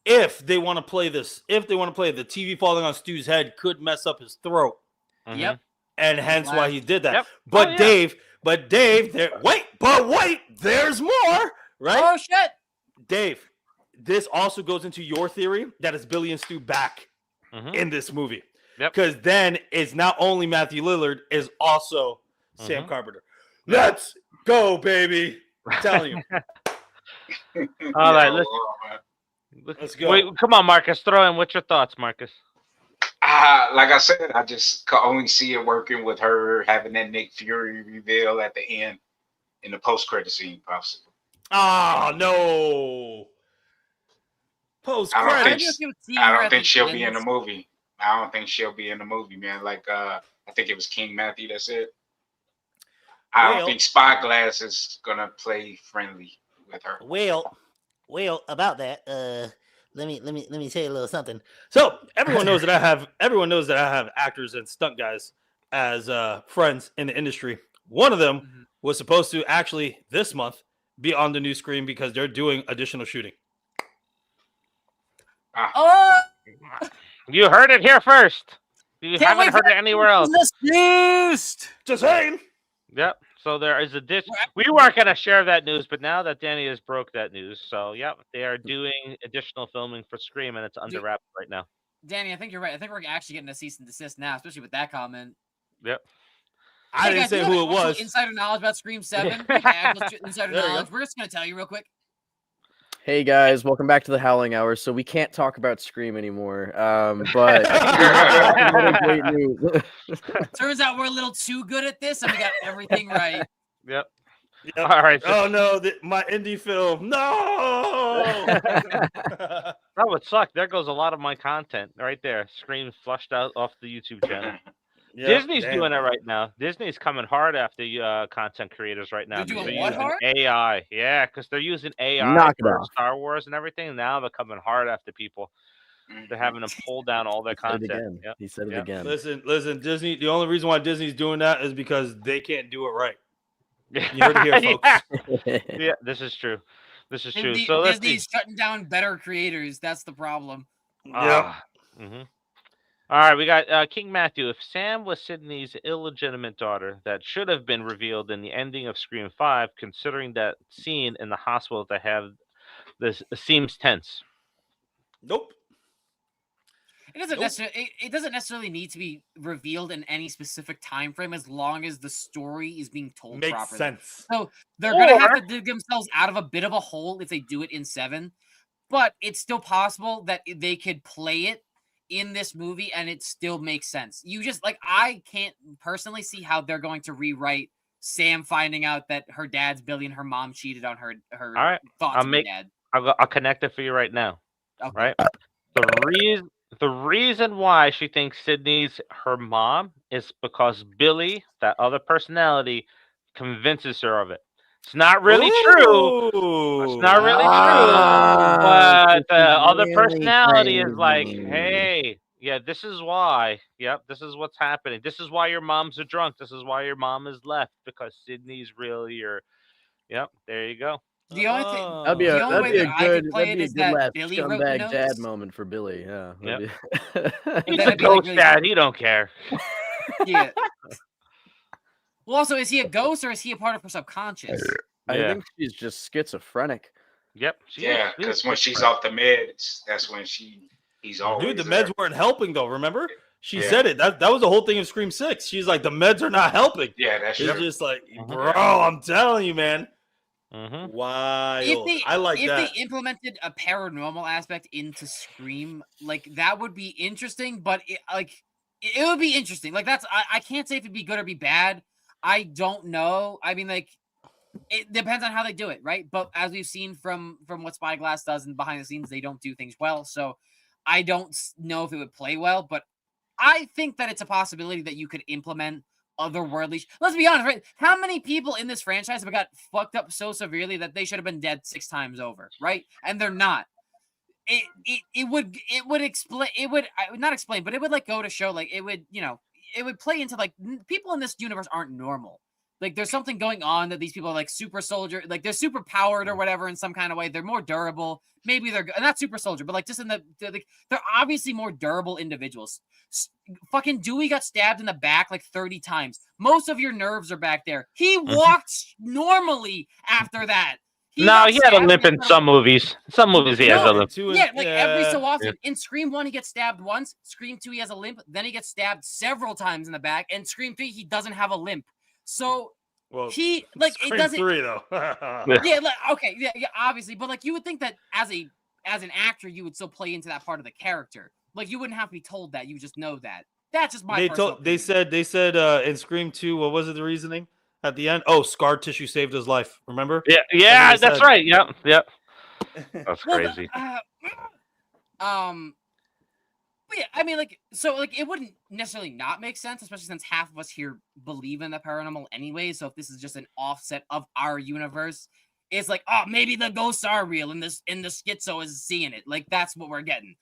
if they want to play this, the TV falling on Stu's head could mess up his throat. Mm-hmm. Yep. And hence why he did that. Yep. But Dave, there's more, right? Oh shit. Dave, this also goes into your theory that it's Billy and Stu back in this movie. Yep. Because then it's not only Matthew Lillard, is also Sam Carpenter. Let's go, baby. I'm telling you. All right, let's go. Wait, come on, Marcus. Throw in. What's your thoughts, Marcus? Like I said, I just could only see it working with her having that Nick Fury reveal at the end in the post-credit scene, possibly. Oh, no. Post-credit. I don't think she'll be in the movie. I don't think she'll be in the movie, man. Like, I think it was King Matthew that said. I don't think Spyglass is going to play friendly with her. Well, about that, let me tell you a little something. So everyone knows that I have actors and stunt guys as friends in the industry. One of them was supposed to actually this month be on the new screen because they're doing additional shooting. Oh, you heard it here first. You haven't heard it anywhere else. Just saying. Yep. So there is a ditch. We weren't going to share that news, but now that Danny has broke that news, so yep, they are doing additional filming for Scream, and it's under wraps right now. Danny, I think you're right. I think we're actually getting a cease and desist now, especially with that comment. Yep. I didn't say who it was. Insider knowledge about Scream 7. Insider knowledge. We're just going to tell you real quick. Hey guys, welcome back to the Howling Hour. So we can't talk about Scream anymore, but great news. Turns out we're a little too good at this, and we got everything right. Yep. All right. Oh no, my indie film. No. That would suck. There goes a lot of my content right there. Scream flushed out off the YouTube channel. Disney's doing it right now. Disney's coming hard after content creators right now. They're doing what hard? AI. Yeah, because they're using AI for Star Wars and everything. Now they're coming hard after people. They're having to pull down all their content. Yep. He said it again. Listen, Disney. The only reason why Disney's doing that is because they can't do it right. You heard it here, folks. Yeah, this is true. This is true. So Disney's shutting down better creators. That's the problem. Yeah. All right, we got King Matthew. If Sam was Sydney's illegitimate daughter, that should have been revealed in the ending of Scream 5, considering that scene in the hospital that have this seems tense. Nope. It doesn't necessarily need to be revealed in any specific time frame as long as the story is being told Makes properly. sense. So they're gonna have Or- to dig themselves out of a bit of a hole if they do it in 7, but it's still possible that they could play it in this movie and it still makes sense. You just like I can't personally see how they're going to rewrite Sam finding out that her dad's Billy and her mom cheated on her All right, thoughts of her dad. I'll connect it for you right now. Okay. Right. The reason why she thinks Sydney's her mom is because Billy, that other personality, convinces her of it. It's not really true. It's not really true. But the other personality is like, hey, yeah, this is why. Yep, this is what's happening. This is why your mom's a drunk. This is why your mom is left because Sydney's really your. Yep, there you go. The only thing, Oh. That'd be the a only way that I could play that'd it be a is good that last Billy wrote the scumbag dad notes. moment for Billy. Yeah. Yep. That'd He's That'd a be, like, ghost really- dad. He don't care. Yeah. Well, also, is he a ghost or is he a part of her subconscious? I Yeah. think she's just schizophrenic. Yep. Yeah, because when she's off the meds, that's when he's always Dude, the there. meds weren't helping though. Remember, she Yeah. said it. That was the whole thing of Scream 6. She's like, the meds are not helping. Yeah, that's It's true. just like, Mhm. bro, I'm telling you, man. Mm-hmm. Wild. I like if that. they implemented a paranormal aspect into Scream, like that would be interesting. But it would be interesting. Like I can't say if it'd be good or be bad. I don't know. I mean, like it depends on how they do it, right? But as we've seen from what Spyglass does and behind the scenes, they don't do things well. So I don't know if it would play well, but I think that it's a possibility that you could implement otherworldly. Let's be honest, right? How many people in this franchise have got fucked up so severely that they should have been dead 6 times over, right? And they're not. It would explain. It would not explain, but it would like go to show like it would it would play into like people in this universe aren't normal. Like there's something going on that these people are like super soldier, like they're super powered or whatever in some kind of way. They're more durable. Maybe they're not super soldier, but like just in they're obviously more durable individuals. Fucking Dewey got stabbed in the back like 30 times. Most of your nerves are back there. He walked normally after that. He got had a stabbed limp in some movies. Some movies he has a limp. Yeah, like every so often. In Scream 1, he gets stabbed once. Scream 2, he has a limp. Then he gets stabbed several times in the back. And Scream 3, he doesn't have a limp. So he like Scream it doesn't 3 though. yeah, like okay, yeah, obviously, but like you would think that as an actor, you would still play into that part of the character. Like you wouldn't have to be told that; you would just know that. That's just my. They said in Scream 2. What was it? The reasoning at the end? Oh, scar tissue saved his life. Remember? Yeah, that's right. Yep. That's crazy. But yeah, I mean, like, so, like, it wouldn't necessarily not make sense, especially since half of us here believe in the paranormal anyway. So if this is just an offset of our universe, it's like, oh, maybe the ghosts are real, and the schizo is seeing it. Like, that's what we're getting.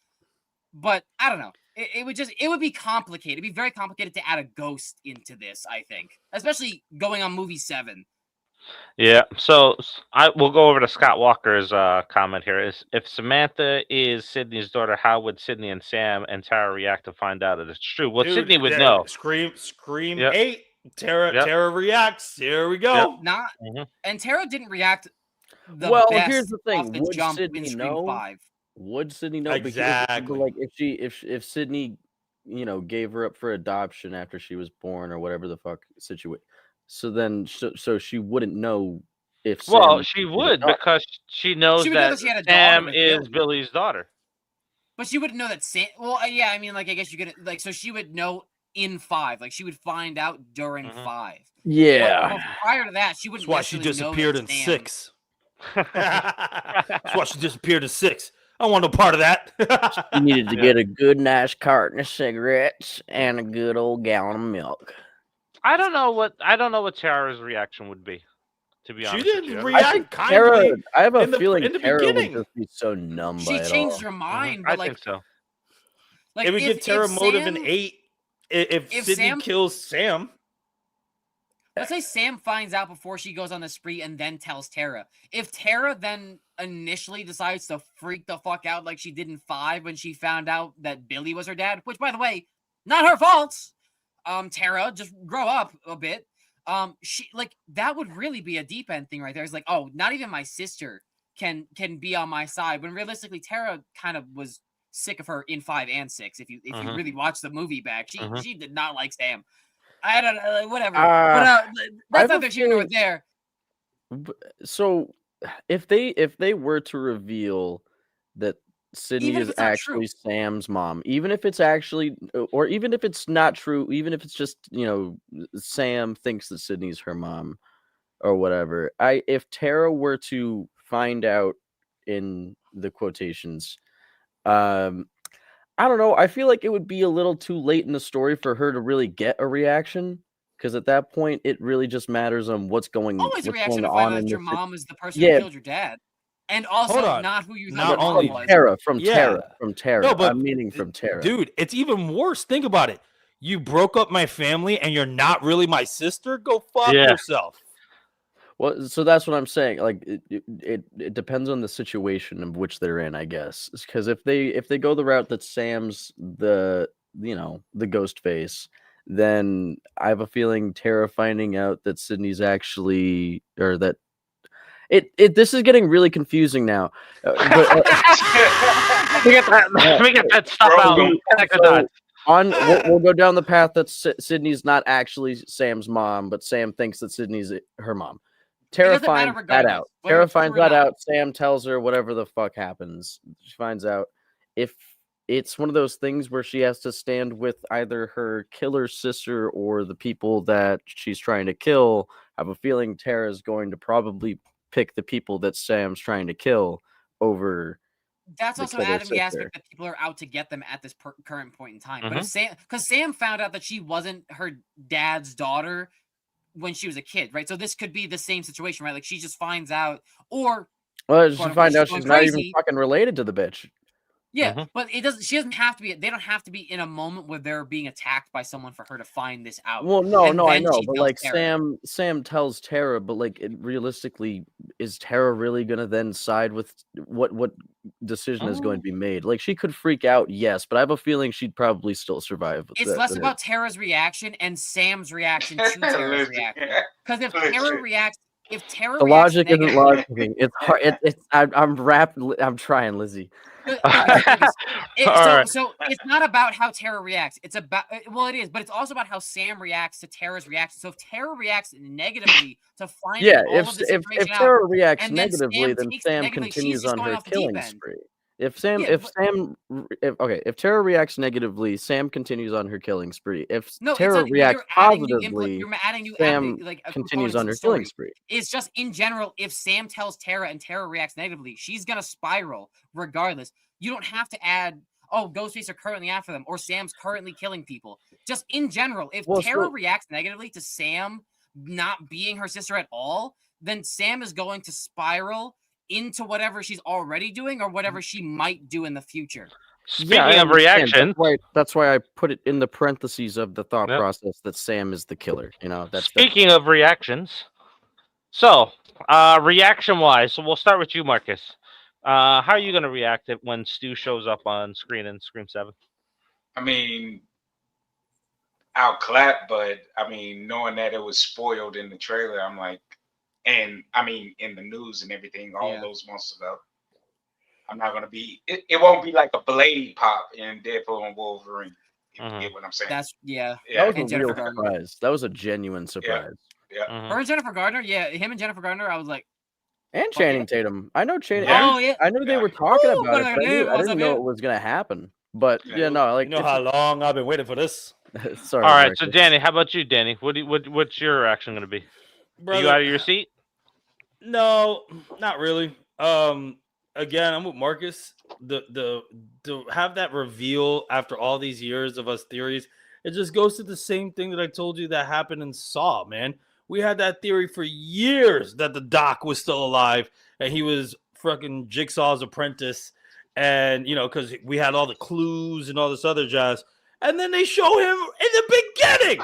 But I don't know. It would be complicated. It'd be very complicated to add a ghost into this, I think, especially going on movie 7. Yeah, so we'll go over to Scott Walker's comment here. Is if Samantha is Sydney's daughter, how would Sydney and Sam and Tara react to find out that it's true? Well, Dude, Sydney would know. Scream Yep. 8. Tara reacts. Here we go. And Tara didn't react. Here's the thing: would jump Sydney in know? 5. Would Sydney know? Exactly. Like if Sydney, gave her up for adoption after she was born or whatever the fuck situation. So then, so she wouldn't know if. Well, Sam she would because she knows that she had a Sam daughter is with Billy's daughter. But she wouldn't know that Sam. Well, yeah, I mean, like, I guess you could like, so she would know in 5. Like, she would find out during 5. Yeah. But prior to that, she wouldn't. That's why she disappeared in 6. That's why she disappeared in 6. I don't want no part of that. You needed to get a good, nice carton of cigarettes and a good old gallon of milk. I don't know what Tara's reaction would be. To be honest, She didn't with you. react kindly. I have a in the feeling Tara would beginning. just be so numb She by it changed all. her mind. I But like, think so. like It would give Tara motive Sam, in 8 if Sydney Sam kills Sam. Let's say Sam finds out before she goes on the spree and then tells Tara. If Tara then initially decides to freak the fuck out like she did in 5 when she found out that Billy was her dad, which, by the way, not her fault. Tara, just grow up a bit. She like that would really be a deep end thing right there. It's like, oh, not even my sister can be on my side. When realistically, Tara kind of was sick of her in 5 and 6. If you Mhm. really watch the movie back, Mhm. she did not like Sam. I don't know, whatever. But I that's have a neither here nor feeling- there. So if they were to reveal that Sydney Even if is it's not actually true. Sam's mom, even if it's actually, or even if it's not true, even if it's just Sam thinks that Sydney's her mom or whatever. If Tara were to find out in the quotations, I don't know. I feel like it would be a little too late in the story for her to really get a reaction. Because at that point, it really just matters on what's going Always a reaction to on find out in that the your mom is the person Yeah. who killed your dad. And also Hold on. not who you thought Not your mom only- was. Tara, Yeah. from Tara. No, but I'm meaning from Tara. Dude, it's even worse. Think about it. You broke up my family and you're not really my sister? Go fuck Yeah. yourself. Well, so that's what I'm saying. Like, it depends on the situation of which they're in, I guess. Because if they go the route that Sam's the ghost face, then I have a feeling Tara finding out that Sydney's actually, or that this is getting really confusing now. But we get that stuff out. Bro, Connect the dots. we'll go down the path that Sydney's not actually Sam's mom, but Sam thinks that Sydney's her mom. Tara doesn't matter finds that regardless, out. whether Tara it's true finds or that not. out. Sam tells her whatever the fuck happens. She finds out. If it's one of those things where she has to stand with either her killer sister or the people that she's trying to kill, I have a feeling Tara's going to probably pick the people that Sam's trying to kill over. That's the also killer adding the sister. aspect that people are out to get them at this current point in time. But Mhm. if because Sam found out that she wasn't her dad's daughter when she was a kid, right? So this could be the same situation, right? Like she just finds out, or Well, she quote, unquote, finds out she's going she's not even crazy. fucking related to the bitch. Yeah, Mhm. but it doesn't. She doesn't have to be. They don't have to be in a moment where they're being attacked by someone for her to find this out. Well, no, And I then know, she but tells like Tara. Sam tells Tara, but like realistically, is Tara really gonna then side with what decision is going to be made? Like she could freak out, yes, but I have a feeling she'd probably still survive. It's less about Tara's reaction and Sam's reaction to Tara's Listen, reaction. Because if Tara listen. reacts, if Tara the reacts logic isn't negatively, logicking. It's hard. I'm trying, Lizzie. Lucas, All right. so it's not about how Tara reacts. It's about it is, but it's also about how Sam reacts to Tara's reaction. So if Tara reacts negatively to finding Yeah, all of this if information out, Tara reacts and then negatively, Sam then takes it Sam negatively, she's continues just on going her off the deep killing end. spree. If Tara reacts negatively, Sam continues on her killing spree. If No, Tara it's not, reacts you're adding new input. positively, You're adding new Sam like continues components on to her the killing story. spree. It's just in general, if Sam tells Tara and Tara reacts negatively, she's gonna spiral regardless. You don't have to add, oh, Ghostface are currently after them, or Sam's currently killing people. Just in general, if Tara reacts negatively to Sam not being her sister at all, then Sam is going to spiral into whatever she's already doing or whatever she might do in the future. Speaking I of understand. reaction, that's why I put it in the parentheses of the thought Yep. process that Sam is the killer. Speaking of reactions, so reaction-wise, so we'll start with you, Marcus. How are you going to react when Stu shows up on screen in Scream 7? I mean, I'll clap, but I mean, knowing that it was spoiled in the trailer, I'm like, and I mean, in the news and everything, all those months ago, I'm not gonna be. It won't be like a blade pop in Deadpool and Wolverine. If you get what I'm saying? That's yeah. That was And a real Jennifer Gardner. surprise. That was a genuine surprise. Yeah. Her and Jennifer Gardner, him and Jennifer Gardner, I was like, And Channing Tatum. I know Channing. Oh, yeah. I knew they were talking Ooh, about it, but but I what's didn't up, know yeah? it was gonna happen. But Yeah. like You know how long I've been waiting for this? sorry. All right, Marcus. so Danny, how about you, Danny? What's your reaction going to be? Are you Brother, out of your seat? No, not really. Again, I'm with Marcus. The to have that reveal after all these years of us theories, it just goes to the same thing that I told you that happened in Saw, man. We had that theory for years that the Doc was still alive and he was fucking Jigsaw's apprentice, and because we had all the clues and all this other jazz, and then they show him in the beginning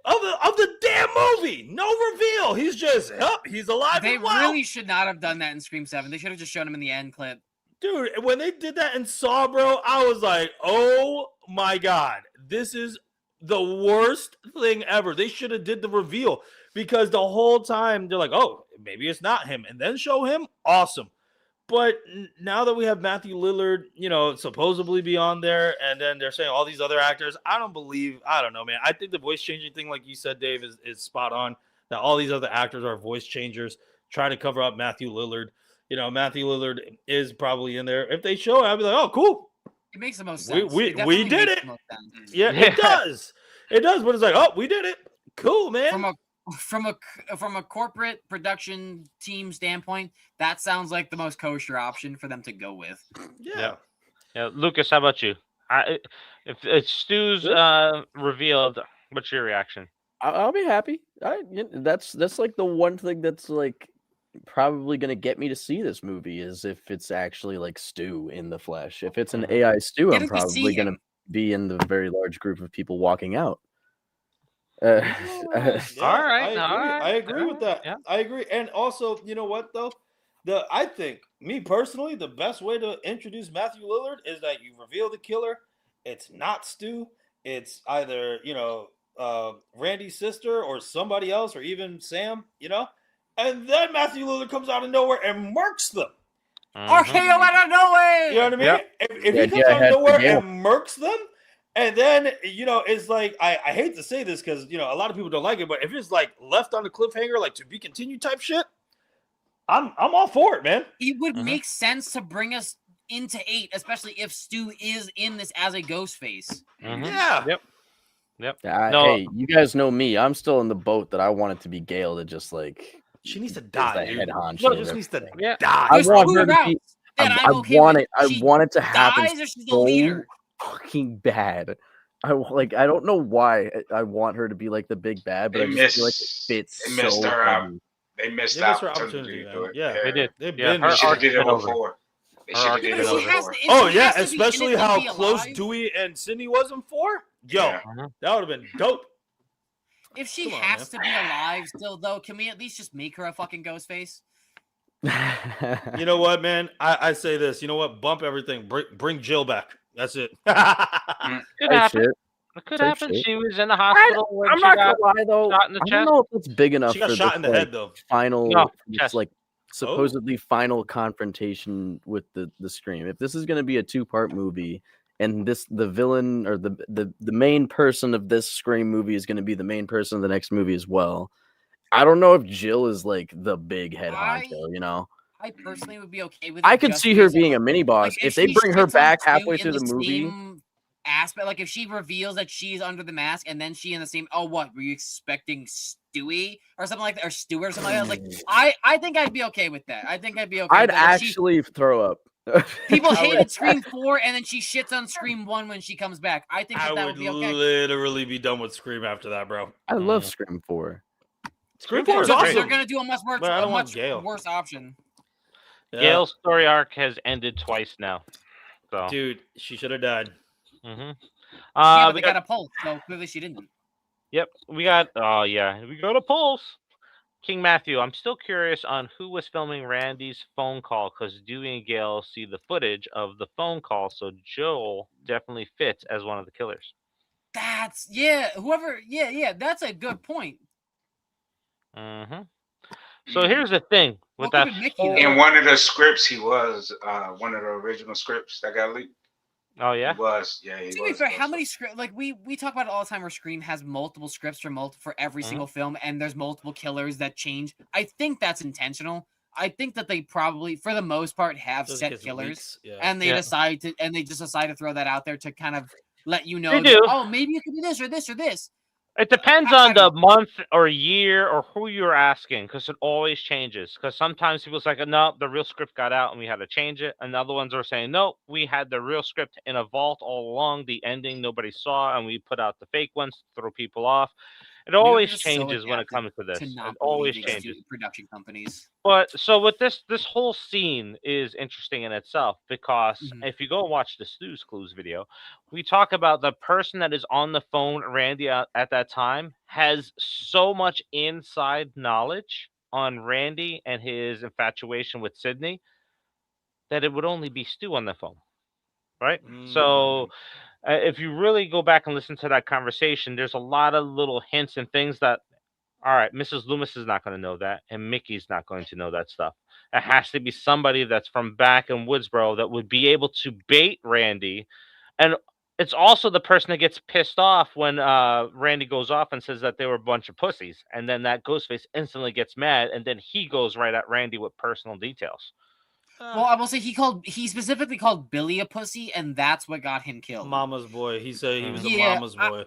of the damn movie. No reveal. He's just he's alive. They and well. really should not have done that in Scream 7. They should have just shown him in the end clip. Dude, when they did that in Saw, bro, I was like, oh my God, this is the worst thing ever. They should have did the reveal, because the whole time they're like, oh, maybe it's not him, and then show him. Awesome. But now that we have Matthew Lillard, supposedly be on there, and then they're saying all these other actors, I don't know, man. I think the voice changing thing, like you said, Dave, is spot on. That all these other actors are voice changers, trying to cover up Matthew Lillard. Matthew Lillard is probably in there. If they show it, I'd be like, oh, cool. It makes the most sense. We did it. Yeah, Yeah. it does. It does, but it's like, oh, we did it. Cool, man. From a corporate production team standpoint, that sounds like the most kosher option for them to go with. Yeah. Yeah, Lucas, how about you? If it's Stu's revealed, what's your reaction? I'll be happy. That's like the one thing that's like probably gonna get me to see this movie is if it's actually like Stu in the flesh. If it's an AI Stu, I'm probably gonna be in the very large group of people walking out. All right. I agree with that. Yeah. I agree. And also, you know what though? I think, me personally, the best way to introduce Matthew Lillard is that you reveal the killer. It's not Stu. It's either, Randy's sister or somebody else or even Sam, and then Matthew Lillard comes out of nowhere and murks them. RKO out of nowhere. You know what I mean? Yep. If he comes out of nowhere and murks them, and then, it's like, I hate to say this because, a lot of people don't like it, but if it's like left on the cliffhanger, like to be continued type shit, I'm all for it, man. It would make sense to bring us into 8, especially if Stu is in this as a ghost face. Yeah. Yep. Hey, you guys know me. I'm still in the boat that I want it to be Gail to just like. She needs to die, dude. Head honcho. She just needs to die. I want her to be. I want it to happen Dies or she's the so leader. fucking bad. I don't know why I want her to be like the big bad, but I just feel like it fits They missed so her out. heavy. They missed They the missed her opportunity to do man. it. Yeah, They did. They've Yeah, been. her They should have arc's did it been over. before. They Her should have arc's did it been over. before. Oh She yeah, has to be in it especially to how be close alive. Dewey and Sydney was in 4. Yo, Yeah. that would have been dope. If she Come on, has to be alive still, though, can we at least just make her a fucking ghost face? You know what, man? I say this. You know what? Bump everything. Bring Jill back. That's it. Could happen. It could happen. shit. She was in the hospital when I'm she not got gonna lie though. shot in the I chest. don't know if it's big enough She got for shot this, in the head though. final, No, this, chest. like supposedly final confrontation with the Scream. If this is going to be a 2-part movie, and the villain or the main person of this Scream movie is going to be the main person of the next movie as well, I don't know if Jill is like the big head honcho. I personally would be okay with it. I could just see her based on, being a mini boss like, if they she bring her shits on back Stu halfway in through the movie. same aspect, like if she reveals that she's under the mask and then she in the same. Oh, what were you expecting, Stewie or something like that, or Stu or something like that? Like I think I'd be okay with that. I think I'd be okay. I'd with that. Like, actually throw up. people hated Scream 4, and then she shits on Scream 1 when she comes back. I think that I would would be okay. literally be done with Scream after that, bro. I love Scream 4. Scream 4 is They're awesome. gonna do a much But I don't want much Gale. worse option. Yeah. Gail's story arc has ended twice now. So, Dude, she should have died. Yeah, but we they got a pulse, so clearly she didn't. Yep, we got. Oh yeah, we got a pulse. King Matthew, I'm still curious on who was filming Randy's phone call because Dewey and Gail see the footage of the phone call, so Joel definitely fits as one of the killers. That's whoever. Yeah, that's a good point. So here's the thing with Well, that. could Mickey, whole- though? In one of the scripts, he was one of the original scripts that got leaked. Oh yeah. He was. Yeah, he was. To be fair, how many scripts? Like we talk about it all the time, where Scream has multiple scripts for every single film, and there's multiple killers that change. I think that's intentional. I think that they probably, for the most part, have Those set kids killers, leaks, yeah. and they Yeah. decide to throw that out there to kind of let you know. They that, do. oh, maybe it could be this or this or this. It depends I on the don't month or year or who you're asking, because it always changes. Because sometimes people's like, no, the real script got out and we had to change it. And other ones are saying, no, we had the real script in a vault all along. The ending nobody saw, and we put out the fake ones to throw people off. It always They're just so changes when it adapted comes to this. to It not always believing changes. production companies. But so with this whole scene is interesting in itself because Mhm. if you go and watch the Snooze Clues video, we talk about the person that is on the phone, Randy, at that time, has so much inside knowledge on Randy and his infatuation with Sydney that it would only be Stu on the phone, right? So if you really go back and listen to that conversation, there's a lot of little hints and things that all right, Mrs. Loomis is not going to know that, and Mickey's not going to know that stuff. It has to be somebody that's from back in Woodsboro that would be able to bait Randy. And it's also the person that gets pissed off when Randy goes off and says that they were a bunch of pussies. And then that Ghostface instantly gets mad, and then he goes right at Randy with personal details. Well, I will say he specifically called Billy a pussy, and that's what got him killed. Mama's boy. He said he was a Yeah, mama's boy.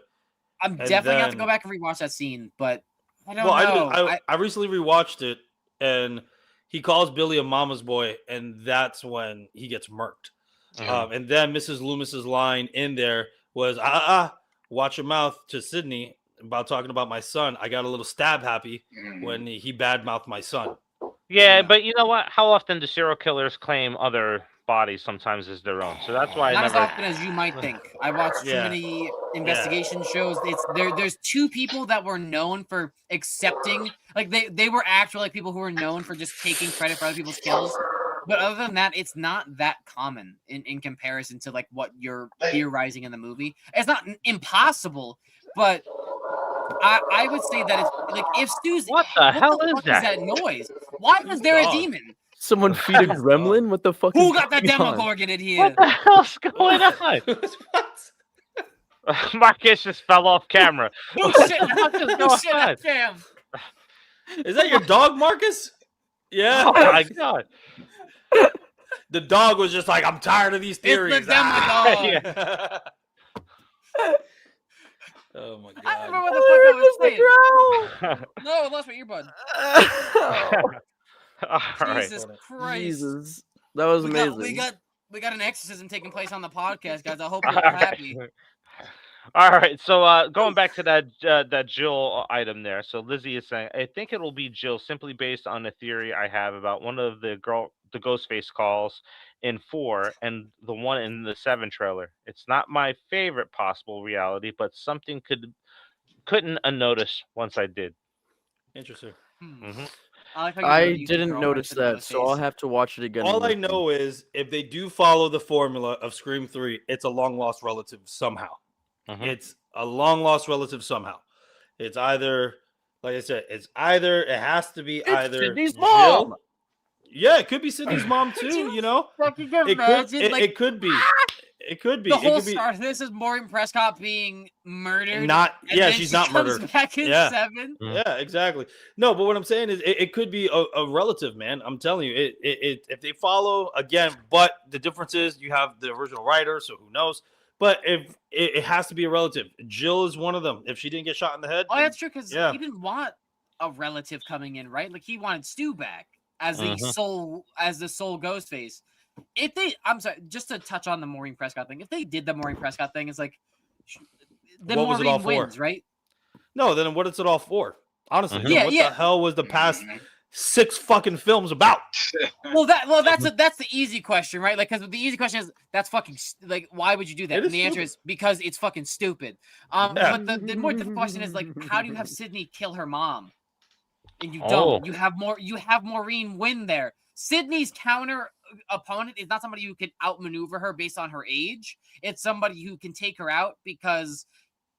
I'm And definitely gonna have to then- go back and rewatch that scene, but I don't Well, know. I recently rewatched it, and he calls Billy a mama's boy, and that's when he gets murked. And then Mrs. Loomis's line in there was, watch your mouth to Sydney about talking about my son. I got a little stab happy when he badmouthed my son. Yeah, but you know what? How often do serial killers claim other bodies sometimes as their own? So that's why Not I as never. often as you might think. I watched too Yeah. many investigation shows. There's two people that were known for accepting, like they were actual like people who were known for just taking credit for other people's kills. But other than that, it's not that common in comparison to like what you're theorizing in the movie. It's not impossible, but I would say that it's like if Stu's What the hell is fuck that? noise? Why was there a dog? demon? Someone feed a gremlin? What the fuck? Who is got that going on? Demogorgon in here? What the hell's going on? What? Marcus just fell off camera. No shit! What is No going shit! on? Cam. Is that your dog, Marcus? Yeah. Oh my god! The dog was just like, I'm tired of these theories. It's the Demogorgon. Yeah. Oh my god. I remember what the fuck I was saying. No, I lost my earbud. All right. Jesus Christ! Jesus, that was We amazing. got an exorcism taking place on the podcast, guys. I hope All you're right. happy. All right. So going back to that Jill item there. So Lizzie is saying, I think it will be Jill simply based on a theory I have about one of the Ghostface calls in 4 and the one in the 7 trailer. It's not my favorite possible reality, but something couldn't unnotice once I did. Interesting. Mhm. I like how you I know you can didn't throw notice into the that, so I'll face. have to watch it again. All I and listen. know is if they do follow the formula of Scream 3, it's a long lost relative somehow. Mhm. It's a long lost relative somehow. It's either, like I said, it has to be either Sydney's Jill- mom! Yeah, it could be Sydney's mom too, you know? Fucking It imagine, could, like, it could be. It could be. the It whole could be start of this is Maureen Prescott being murdered. not, and yeah, then she's she not comes murdered. back in Yeah. 7. Yeah, exactly. No, but what I'm saying is it could be a relative, man. I'm telling you, it if they follow again, but the difference is you have the original writer, so who knows? But if it has to be a relative, Jill is one of them. If she didn't get shot in the head, Oh, that's true, because Yeah. he didn't want a relative coming in, right? Like he wanted Stu back as the Mhm. sole Ghostface. If they, I'm sorry, just to touch on the Maureen Prescott thing. If they did the Maureen Prescott thing, it's like then What was it Maureen all for? wins, right? no, then what is it all for? Honestly, Mhm. then Yeah, what yeah. the hell was the past 6 fucking films about? That's the easy question, right? Like, because the easy question is that's fucking like, why would you do that? It And is the answer is because it's fucking stupid. Yeah. But the more difficult question is like, how do you have Sydney kill her mom? And you Oh. don't. You have Maureen win there. Sydney's counter opponent is not somebody who can outmaneuver her based on her age. It's somebody who can take her out because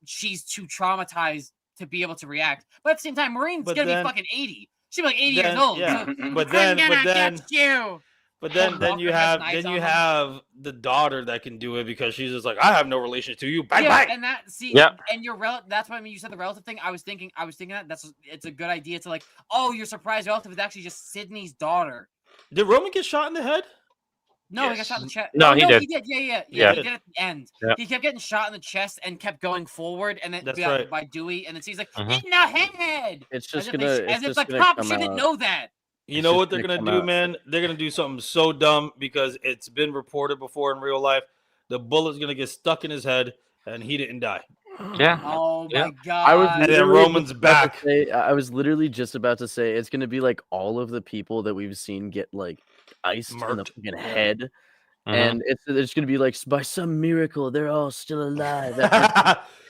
she's too traumatized to be able to react. But at the same time, Maureen's But gonna then- be fucking 80. She'll be like 80 Then- years old. yeah. So, But I'm then, gonna but then, get you. but then Walker you has have knives then on you them. have the daughter that can do it because she's just like, I have no relation to you. Bang Yeah, bang. and that see, Yep. and your that's why when you said the relative thing, I was thinking that it's a good idea to like, oh, your surprise relative is actually just Sydney's daughter. Did Roman get shot in the head? No, he got Yes. shot in the chest. No, he did. He did. Yeah. Yeah. He did at the end. Yeah. He kept getting shot in the chest and kept going forward, and then That's by, right. by Dewey, and then he's like, Mhm. in the head. It's As just if, gonna. as It's if just the gonna cop come shouldn't out. know that. You It's know just what they're gonna gonna come do, out. man? They're gonna do something so dumb because it's been reported before in real life. The bullet's gonna get stuck in his head, and he didn't die. Yeah. Oh Yeah. my god! I was And then literally Roman's just about to back. say- I was literally just about to say it's gonna be like all of the people that we've seen get like iced in the Murked. fucking Yeah. head, Mhm. and it's gonna be like by some miracle they're all still alive. That's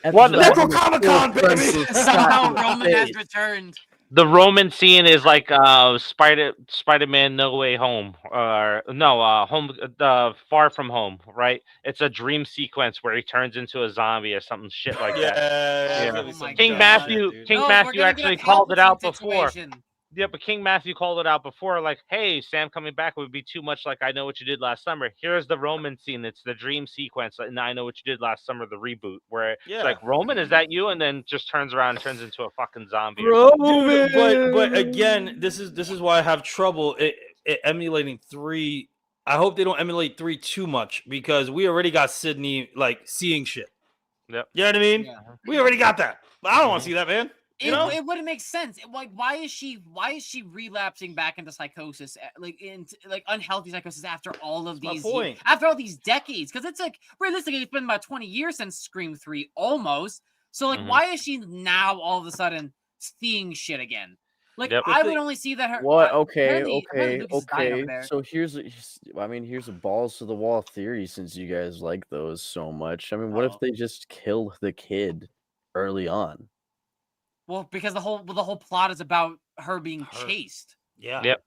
After What? the Necro almost Comic-Con, four friends baby! were shot Somehow in the Roman has face. returned. The Roman scene is like Spider-Man No Way Home, or no, Far From Home, right? It's a dream sequence where he turns into a zombie or something shit like that. Yeah, Yeah. it's gonna be some King dumb Matthew, shit, dude. King No, we're Matthew gonna get a actually called it out Palpatine before. situation. Yeah, but King Matthew called it out before, like, hey, Sam coming back would be too much like I Know What You Did Last Summer. Here's the Roman scene. It's the dream sequence in I Know What You Did Last Summer, the reboot, where it's Yeah. like, Roman, is that you? And then just turns around and turns into a fucking zombie. Or something. Dude, but again, this is why I have trouble emulating 3. I hope they don't emulate 3 too much because we already got Sydney like seeing shit. Yep. You know what I mean? Yeah. We already got that. But I don't want to see that, man. You know? It wouldn't make sense. Like, why is she relapsing back into psychosis, like into like unhealthy psychosis after all of That's these my point. after all these decades? Because it's like realistically, it's been about 20 years since Scream 3, almost. So like, why is she now all of a sudden seeing shit again? Like, Yep. I would only see that her. What? apparently Lucas is dying over Okay. there. So here's a balls to the wall theory since you guys like those so much. I mean, what if Uh-oh. they just kill the kid early on? Well, because the whole plot is about her being chased. Yeah. Yep.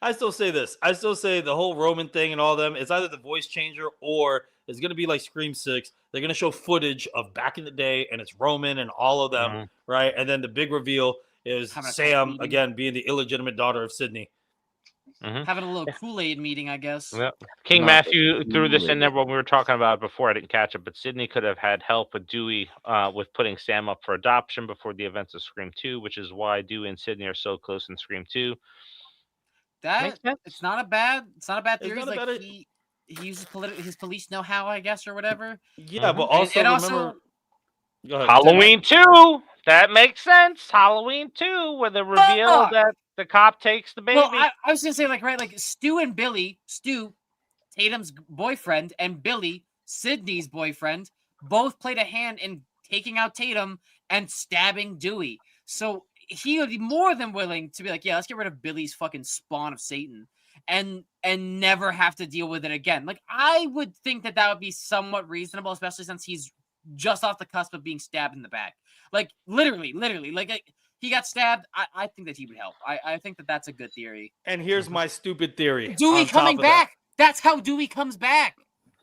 I still say this. I still say the whole Roman thing and all them, it's either the voice changer or it's going to be like Scream 6. They're going to show footage of back in the day and it's Roman and all of them, right? And then the big reveal is Having a Sam, meeting. again, being the illegitimate daughter of Sydney. Having a little Kool-Aid meeting, I guess. Yep. King Not Matthew threw this in really. there when we were talking about it before. I didn't catch it, but Sydney could have had help with Dewey with putting Sam up for adoption before the events of Scream 2, which is why Dewey and Sydney are so close in Scream 2. That Makes sense. it's not a bad It's theory. not Like a bad- he uses his police know-how, I guess, or whatever. Yeah, but also And remember. also- Go ahead. Halloween 2! That makes sense. Halloween 2, where the reveal Fuck! that the cop takes the baby. Well, I was gonna say like Stu and Billy, Tatum's boyfriend, and Billy, Sydney's boyfriend, both played a hand in taking out Tatum and stabbing Dewey. So he would be more than willing to be like, yeah, let's get rid of Billy's fucking spawn of Satan and never have to deal with it again. Like, I would think that would be somewhat reasonable, especially since he's just off the cusp of being stabbed in the back. Like, literally, like he got stabbed. I think that he would help. I think that that's a good theory. And here's my stupid theory. Dewey on top coming of that. back. That's how Dewey comes back.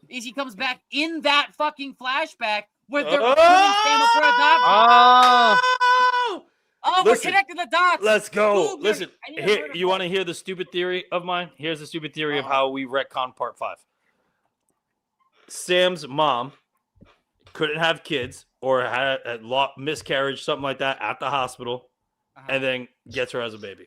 Is he comes back in that fucking flashback where they're putting Sam up for adoption. Oh, Oh, Listen, we're connecting the dots. Let's go. Ooh, Listen, I need to here, learn you about want to hear the stupid theory of mine? Here's the stupid theory of how we retcon part 5. Sam's mom couldn't have kids or had a miscarriage, something like that, at the hospital, and then gets her as a baby.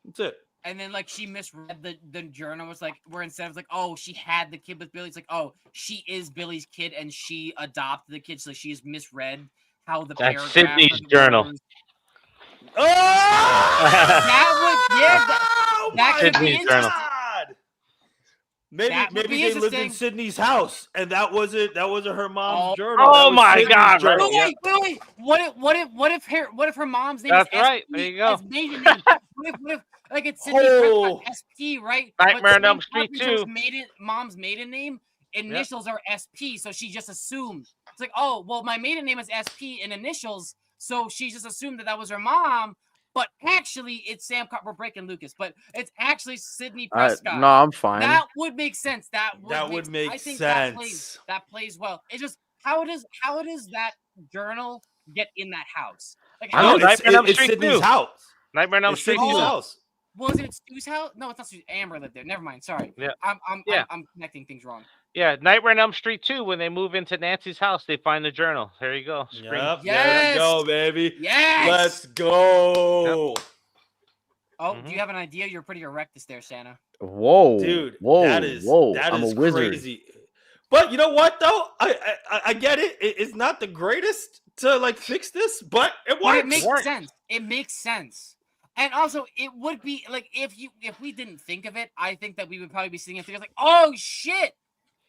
That's it. And then like she misread the journal. Was like where instead of like, oh, she had the kid with Billy. It's like, oh, she is Billy's kid and she adopted the kid. So she has misread how the That's paragraph Sydney's of the journal. words- Oh! That would Oh that my could be Sydney's journal. God! Maybe That would be they lived in interesting. Sydney's house, and that wasn't her mom's journal. Oh That was my Sydney's God, right. journal. Wait. What if her mom's name That's is right. SP, There you go. as maiden name? What if like it's Sydney Oh. SP, right? Nightmare on Sydney Elm Street Carpenter's 2. Mom's maiden name initials are SP, so she just assumed it's like, oh, well, my maiden name is SP in initials, so she just assumed that was her mom. But actually, it's Sam Carpenter. We're breaking Lucas, but it's actually Sydney Prescott. No, I'm fine. That would make sense. That would make I think sense. That plays well. It's just how does that journal get in that house? Like, I how know, No, does, Nightmare on Elm it's Street Sydney's 2. house. Nightmare on Elm It's Street Sydney's 2. house. was it Stu's house? No, it's not Stu's. Amber lived there. Never mind. Sorry. Yeah. I'm connecting things wrong. Yeah, Nightmare on Elm Street 2. When they move into Nancy's house, they find the journal. There you go. Scream. Yep. Yes. There we go, baby. Yes. Let's go. Oh, do you have an idea? You're pretty erectus there, Santa. Whoa, Dude, whoa, that is I'm is a wizard. crazy. But you know what though? I get it. It's not the greatest to like fix this, but it But works. it makes sense. It makes sense. And also, it would be like if we didn't think of it, I think that we would probably be sitting here thinking like, oh shit,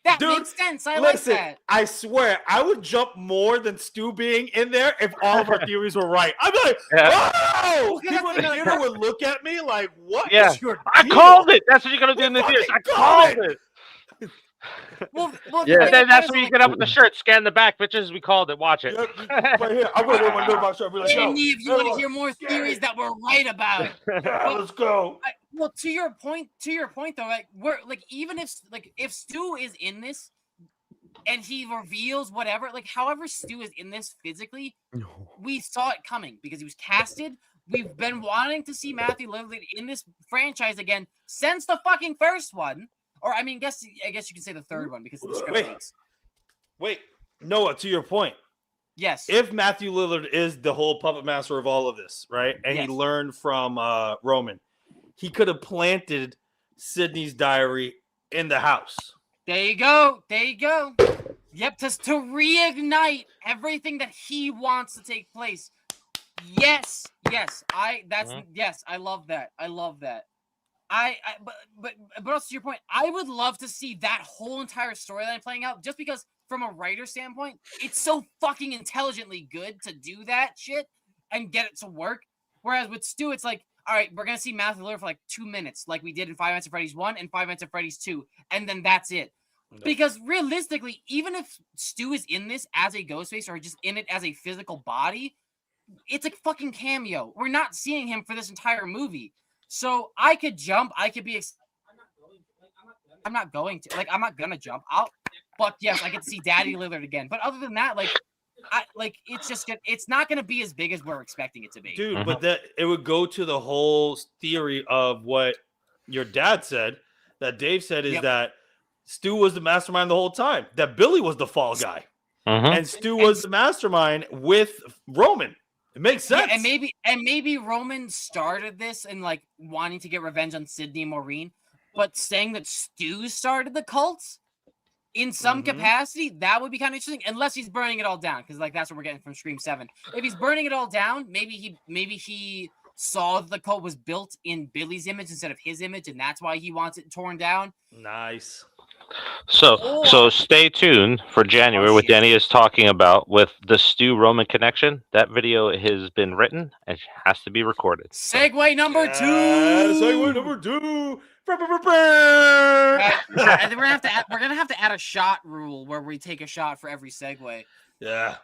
that Dude, makes sense. I Listen, like that. I swear, I would jump more than Stu being in there if all of our theories were right. I'd be like, Yeah. "Whoa!" Well, 'cause People in the that's the theater would look at me like, "What is Yeah. your I deal?" called it. That's what you're gonna do in the We theaters. I fucking called called it. Well, Yeah. And then that's where you get up with the shirt, scan the back, bitches. We called it. Watch it. Yep, right here. I'm gonna wear my nerdbox shirt. Be like, yo, Andy, if you want to everyone, hear more get theories it. that we're right about. Yeah, let's go. Well, to your point though, like we're like even if Stu is in this and he reveals whatever, like however Stu is in this physically, we saw it coming because he was casted. We've been wanting to see Matthew Lillard in this franchise again since the fucking first one. Or I mean, I guess you can say the third one because of the script leaks. Wait, Noah, to your point. Yes. If Matthew Lillard is the whole puppet master of all of this, right? And he Yes. learned from Roman, he could have planted Sydney's diary in the house. There you go. Yep, to reignite everything that he wants to take place. Yes. I love that. But also to your point, I would love to see that whole entire storyline playing out just because from a writer standpoint, it's so fucking intelligently good to do that shit and get it to work. Whereas with Stu, it's like, all right, we're going to see Matthew Lillard for like 2 minutes, like we did in Five Nights at Freddy's 1 and Five Nights at Freddy's 2, and then that's it. No. Because realistically, even if Stu is in this as a Ghostface or just in it as a physical body, it's a fucking cameo. We're not seeing him for this entire movie. So I could jump. I could be. I'm not going to. Like, I'm not gonna jump. But yes, I get to see Daddy Lillard again. But other than that, it's not gonna be as big as we're expecting it to be. Dude, but that it would go to the whole theory of what your dad said, that Dave said, is that Stu was the mastermind the whole time. That Billy was the fall guy, and Stu was the mastermind with Roman. It makes sense. Yeah, and maybe Roman started this and like wanting to get revenge on Sydney and Maureen, but saying that Stu started the cults in some capacity, that would be kind of interesting. Unless he's burning it all down, because like that's what we're getting from Scream 7. If he's burning it all down, maybe he saw that the cult was built in Billy's image instead of his image, and that's why he wants it torn down. Nice. So stay tuned for January. What Danny is talking about with the Stu Roman connection. That video has been written and has to be recorded. Segue number 2. Segue number 2. And then we're gonna have to add a shot rule where we take a shot for every segue. Yeah.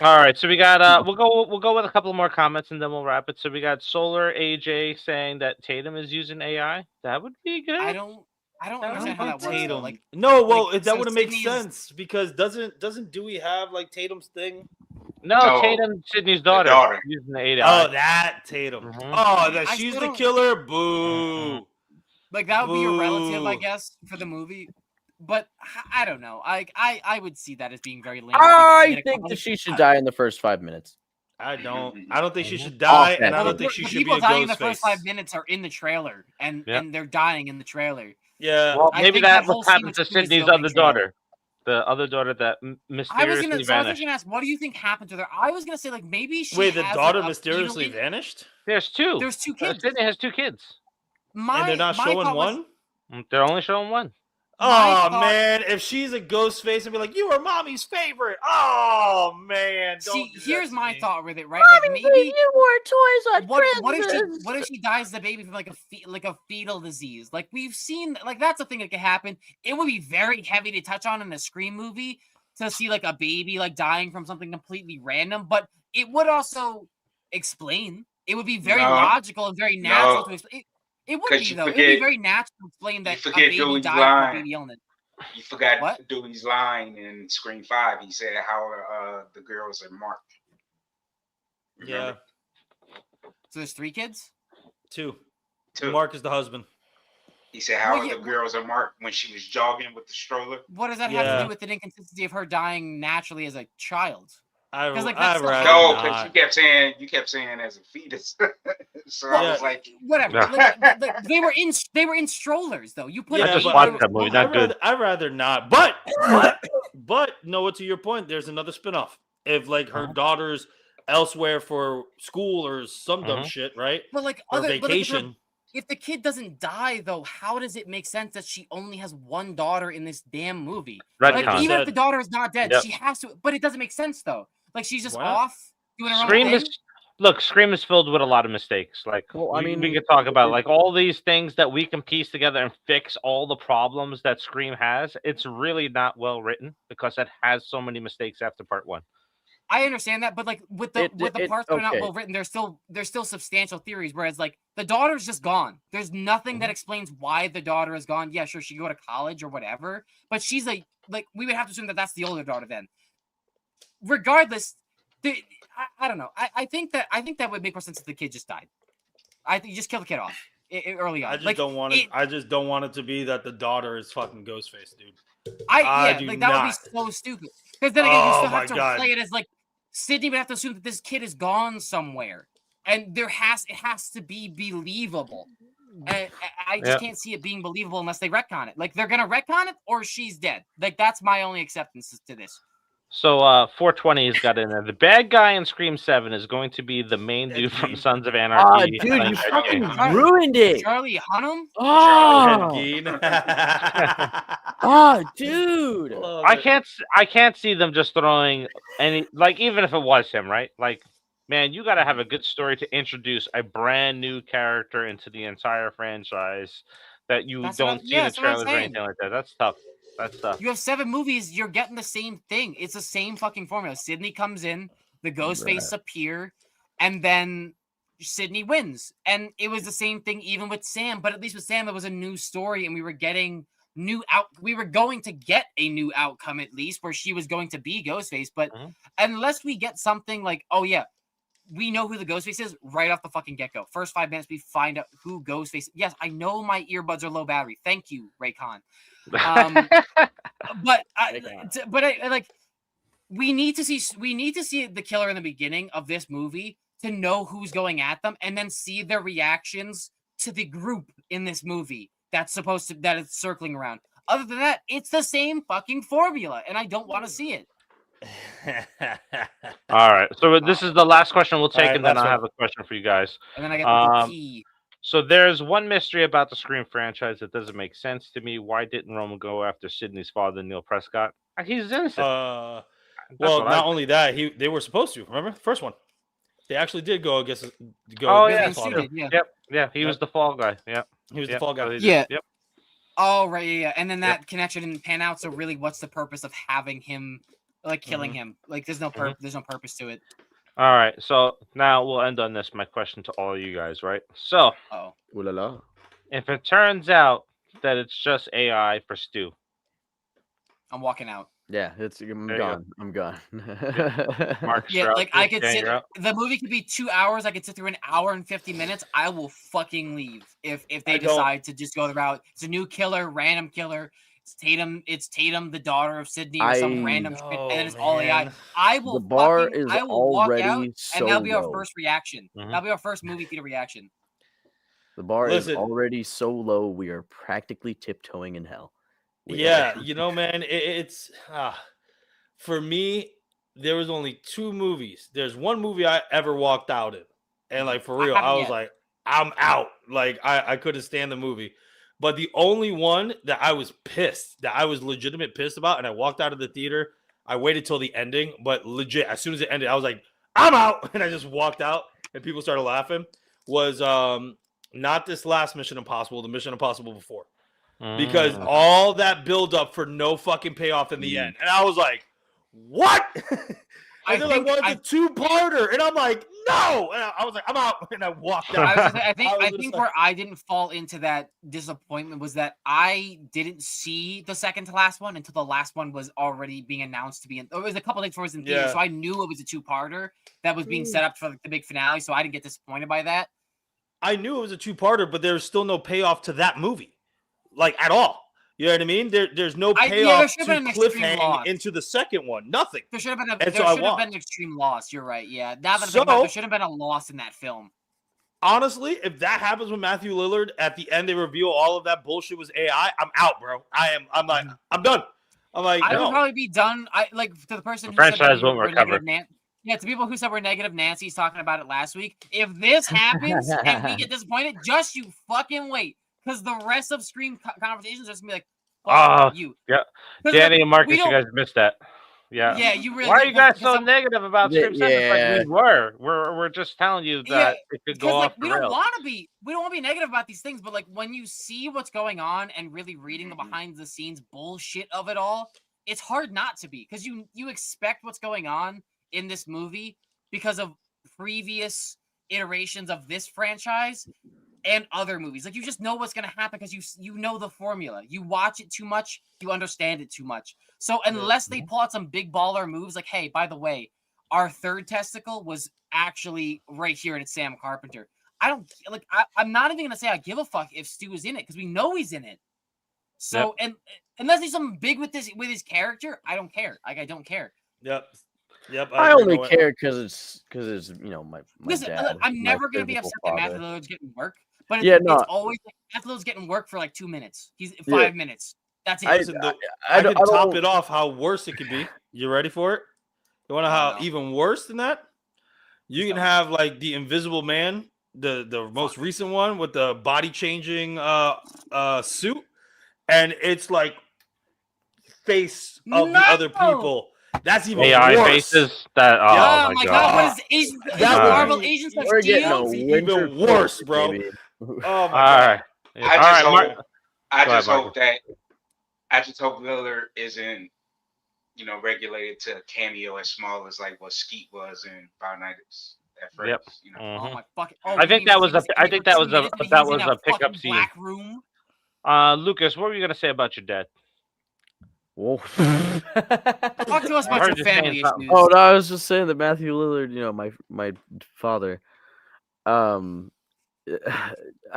All right, so we got we'll go with a couple more comments and then we'll wrap it. So we got Solar AJ saying that Tatum is using AI. That would be good. I don't understand how that works. Though. Like, no, well, like, that so wouldn't make Sydney's- sense because doesn't Dewey have like Tatum's thing? No, Tatum, Sydney's daughter. Using the AI. Oh, that Tatum. Mhm. Oh, that I she's still the don't- killer. Boo. Like that would be a relative, I Boo. guess, for the movie. But I don't know. I would see that as being very lame. I think that she should die in the first 5 minutes. I don't think she should die, and I don't think she the should be people a dying in ghost the first face. 5 minutes are in the trailer, and they're dying in the trailer. Yeah. Well, I maybe think that that whole what scene happened with to Stu is Sydney's the other opening trailer. daughter. The other daughter that I was mysteriously just vanished. gonna ask, what do you think happened to her? I was gonna say like maybe she. Wait, the has, daughter like, a mysteriously fetal- vanished? There's two. There's 2 kids. Sydney has 2 kids. And they're not showing thought was- one? They're only showing one. My Oh thought- man, if she's a ghost face and be like, "You are mommy's favorite." Oh man, don't See, do that here's to my me. thought with it, right? Like maybe you wore toys on what if she dies the baby from like a fetal disease? Like we've seen, like that's a thing that could happen. It would be very heavy to touch on in a Scream movie to see like a baby like dying from something completely random, but it would also explain. It would be very logical and very natural to explain. It would 'Cause be you though. It would forget- be very natural to explain that a forget baby Dewey's died from line. a baby illness. You forgot What? Dewey's line in Scream 5. He said how the girls are marked. Yeah, Remember? So there's 3 kids. 2. Two. Mark is the husband. He said how Well, yeah, the girls are marked when she was jogging with the stroller. What does that have to Yeah. do with the inconsistency of her dying naturally as a child? I'd 'Cause, like, that's rather the- No, because not. you kept saying as a fetus. So I Yeah. was like, Whatever. Yeah. Like, they were in strollers though. You put Yeah, I just but watched that movie. Not I'd good. rather not. But Noah, to your point, there's another spinoff. If like her daughter's elsewhere for school or some dumb shit, right? But like Or other vacation. if the kid doesn't die though, how does it make sense that she only has one daughter in this damn movie? Like Retcon. even if the daughter is not dead, Yep. she has to. But it doesn't make sense though. Like she's just Why not? off doing her own Scream thing. is look, Scream is filled with a lot of mistakes. Like, Well, I we mean, could talk about like all these things that we can piece together and fix all the problems that Scream has. It's really not well written because it has so many mistakes after part 1. I understand that, but like with the parts that are not okay. well written, there's still substantial theories. Whereas like the daughter's just gone. There's nothing that explains why the daughter is gone. Yeah, sure, she could go to college or whatever, but she's like we would have to assume that that's the older daughter then. Regardless, I don't know. I think that would make more sense if the kid just died. I think you just kill the kid off early on. I just don't want it. I just don't want it to be that the daughter is fucking Ghostface, dude. That do would be not. so stupid. Because then again, you still have to God. play it as like Sydney would have to assume that this kid is gone somewhere, and it has to be believable. And I just can't see it being believable unless they retcon it. Like they're gonna retcon it, or she's dead. Like that's my only acceptance to this. So 420 has got in there. The bad guy in Scream 7 is going to be the main dude from Sons of Anarchy. Dude, you fucking Right. ruined it. Charlie Hunnam. Dude. I can't see them just throwing any, like, even if it was him, right? Like, man, you got to have a good story to introduce a brand new character into the entire franchise that you don't see in the trailers or anything like that. That's tough. That's tough. You have 7 movies. You're getting the same thing. It's the same fucking formula. Sydney comes in, the Ghostface appear, and then Sydney wins. And it was the same thing even with Sam. But at least with Sam, it was a new story, and we were getting we were going to get a new outcome at least, where she was going to be Ghostface. But unless we get something like, oh yeah, we know who the Ghostface is right off the fucking get-go. First 5 minutes, we find out who Ghostface. Yes, I know my earbuds are low battery. Thank you, Raycon. But we need to see the killer in the beginning of this movie to know who's going at them, and then see their reactions to the group in this movie that is circling around. Other than that, it's the same fucking formula, and I don't want to see it. All right, so this is the last question we'll take, right, and then I'll have a question for you guys. And then I get the key. So there's one mystery about the Scream franchise that doesn't make sense to me. Why didn't Roman go after Sidney's father, Neil Prescott? He's innocent. Well, not only that, they were supposed to. Remember the first one? They actually did go against. His father. Yep. He was the fall guy. Yep. He was the fall guy. Yeah. Yep. Oh right, yeah. And then that connection didn't pan out. So really, what's the purpose of having him, like killing him? Like there's no purpose to it. All right, so now we'll end on this. My question to all of you guys, right? So, if it turns out that it's just AI for Stu, I'm walking out. Yeah, I'm gone. I'm gone. I could sit. The movie could be 2 hours. I could sit through an hour and 50 minutes. I will fucking leave if they decide to just go the route. It's a new killer, random killer. It's Tatum, the daughter of Sydney, or some random shit, and then it's all AI. I will walk out, and that'll be our first reaction. That'll be our first movie theater reaction. The bar is already so low, we are practically tiptoeing in hell. Man, it's for me, there was only 2 movies. There's one movie I ever walked out in, and like for real, I was like, I'm out. Like I couldn't stand the movie. But the only one that I was legitimate pissed about, and I walked out of the theater. I waited till the ending, but legit, as soon as it ended, I was like, I'm out. And I just walked out, and people started laughing. Was not this last Mission Impossible, the Mission Impossible before. Because all that build up for no fucking payoff in the end. And I was like, what? And they're like, well, it's a 2-parter. And I'm like, no. And I was like, I'm out. And I walked out. I think where I didn't fall into that disappointment was that I didn't see the second to last one until the last one was already being announced to be in. It was a couple days before it was in theater, so I knew it was a 2-parter that was being set up for the big finale. So I didn't get disappointed by that. I knew it was a 2-parter, but there's still no payoff to that movie, like at all. You know what I mean? There's no payoff to cliffhang into the second one. Nothing. There should have been an extreme loss. You're right. Yeah. There should have been a loss in that film. Honestly, if that happens with Matthew Lillard, at the end they reveal all of that bullshit was AI, I'm out, bro. I'm like, I'm done. I'm like, I would probably be done. To the person who franchise won't recover. To people who said we're negative, Nancy's talking about it last week. If this happens and we get disappointed, just you fucking wait. Because the rest of Scream conversations are just going to be like, fuck you. Yeah. Danny and Marcus, you guys missed that. Yeah. Yeah, you really. Why are you guys because so I'm- negative about Yeah, Scream 7? It's like yeah. we were. We're just telling you that it could go Because off like we the don't rails. want to be negative about these things, but like when you see what's going on and really reading the behind the scenes bullshit of it all, it's hard not to be, because you expect what's going on in this movie because of previous iterations of this franchise and other movies. Like you just know what's gonna happen because you know the formula. You watch it too much, you understand it too much. So unless they pull out some big baller moves, like, hey, by the way, our third testicle was actually right here and it's Sam Carpenter. I don't like. I'm not even gonna say I give a fuck if Stu is in it because we know he's in it. So and unless there's something big with his character, I don't care. Like I don't care. Yep. I agree, only Noah. care because it's my Listen, dad. I'm my never gonna be physical upset that father. Matthew Lillard's getting work, but Yeah, it's no. always like Matthew Lillard's getting work for like 2 minutes. He's Yeah. 5 minutes. That's it. Listen, I can top it off how worse it could be. You ready for it? You want to know how even worse than that? You can have like the Invisible Man, the most recent one with the body changing suit, and it's like face of the other people. That's even AI worse. faces. That Oh my god! What is Asian? That Marvel would be- Agents of We're getting Steel? a even worse, bro. baby. Oh my god! right. I just Mark. hope Lillard isn't, regulated to a cameo as small as like what Skeet was in Five Nights at Freddy's. Yep. You know? Oh my fucking! Oh, I think that was a. I think that was a. That was a fucking pickup scene. black room. Lucas, what were you gonna say about your dad? Whoa. Talk to us I about heard your you saying family something. issues. Oh no, I was just saying that Matthew Lillard, my father. I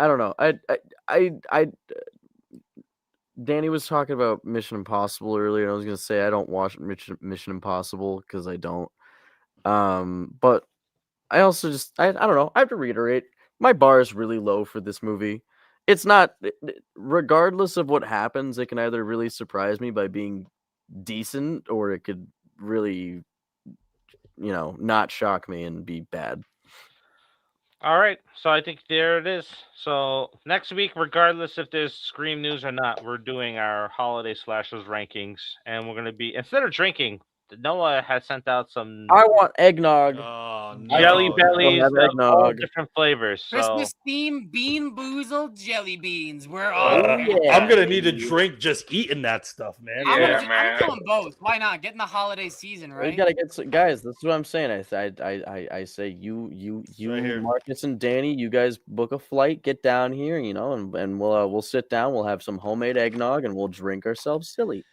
don't know. I Danny was talking about Mission Impossible earlier, and I was gonna say I don't watch Mission Impossible because I don't. But I also just I don't know. I have to reiterate, my bar is really low for this movie. It's not, regardless of what happens, it can either really surprise me by being decent, or it could really, not shock me and be bad. All right, so I think there it is. So next week, regardless if there's Scream news or not, we're doing our holiday slashers rankings, and we're gonna be, instead of drinking, Noah has sent out some I want eggnog. Oh, jelly no, bellies have of all eggnog. different flavors. So Christmas theme bean boozled jelly beans. We're all. I'm gonna need a drink just eating that stuff, man. I'm doing both. Why not? Get in the holiday season, right? You gotta get guys. That's what I'm saying. I say you right here. Marcus and Danny, you guys book a flight, get down here, and we'll sit down. We'll have some homemade eggnog and we'll drink ourselves silly.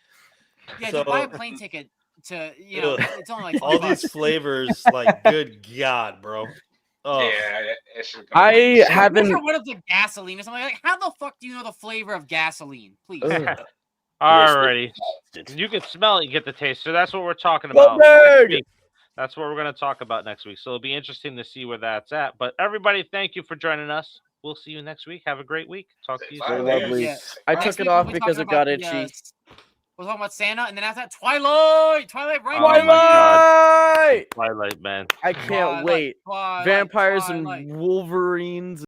Yeah, So- just buy a plane ticket to it's only like all $5. these flavors, like good God, bro. Oh. Yeah, that should come I out. haven't. What if the gasoline or something? Like, how the fuck do you know the flavor of gasoline? Please. alrighty, you can smell it, you get the taste. So that's what we're talking Go about big! next week. That's what we're going to talk about next week. So it'll be interesting to see where that's at. But everybody, thank you for joining us. We'll see you next week. Have a great week. Talk to you Bye. soon. Lovely. Yeah. I Next took it week off we'll be because talking it got about the, itchy. we're talking about Santa, and then after that, Twilight right Oh my now. God. Twilight, man. I can't wait. Vampires and Wolverines.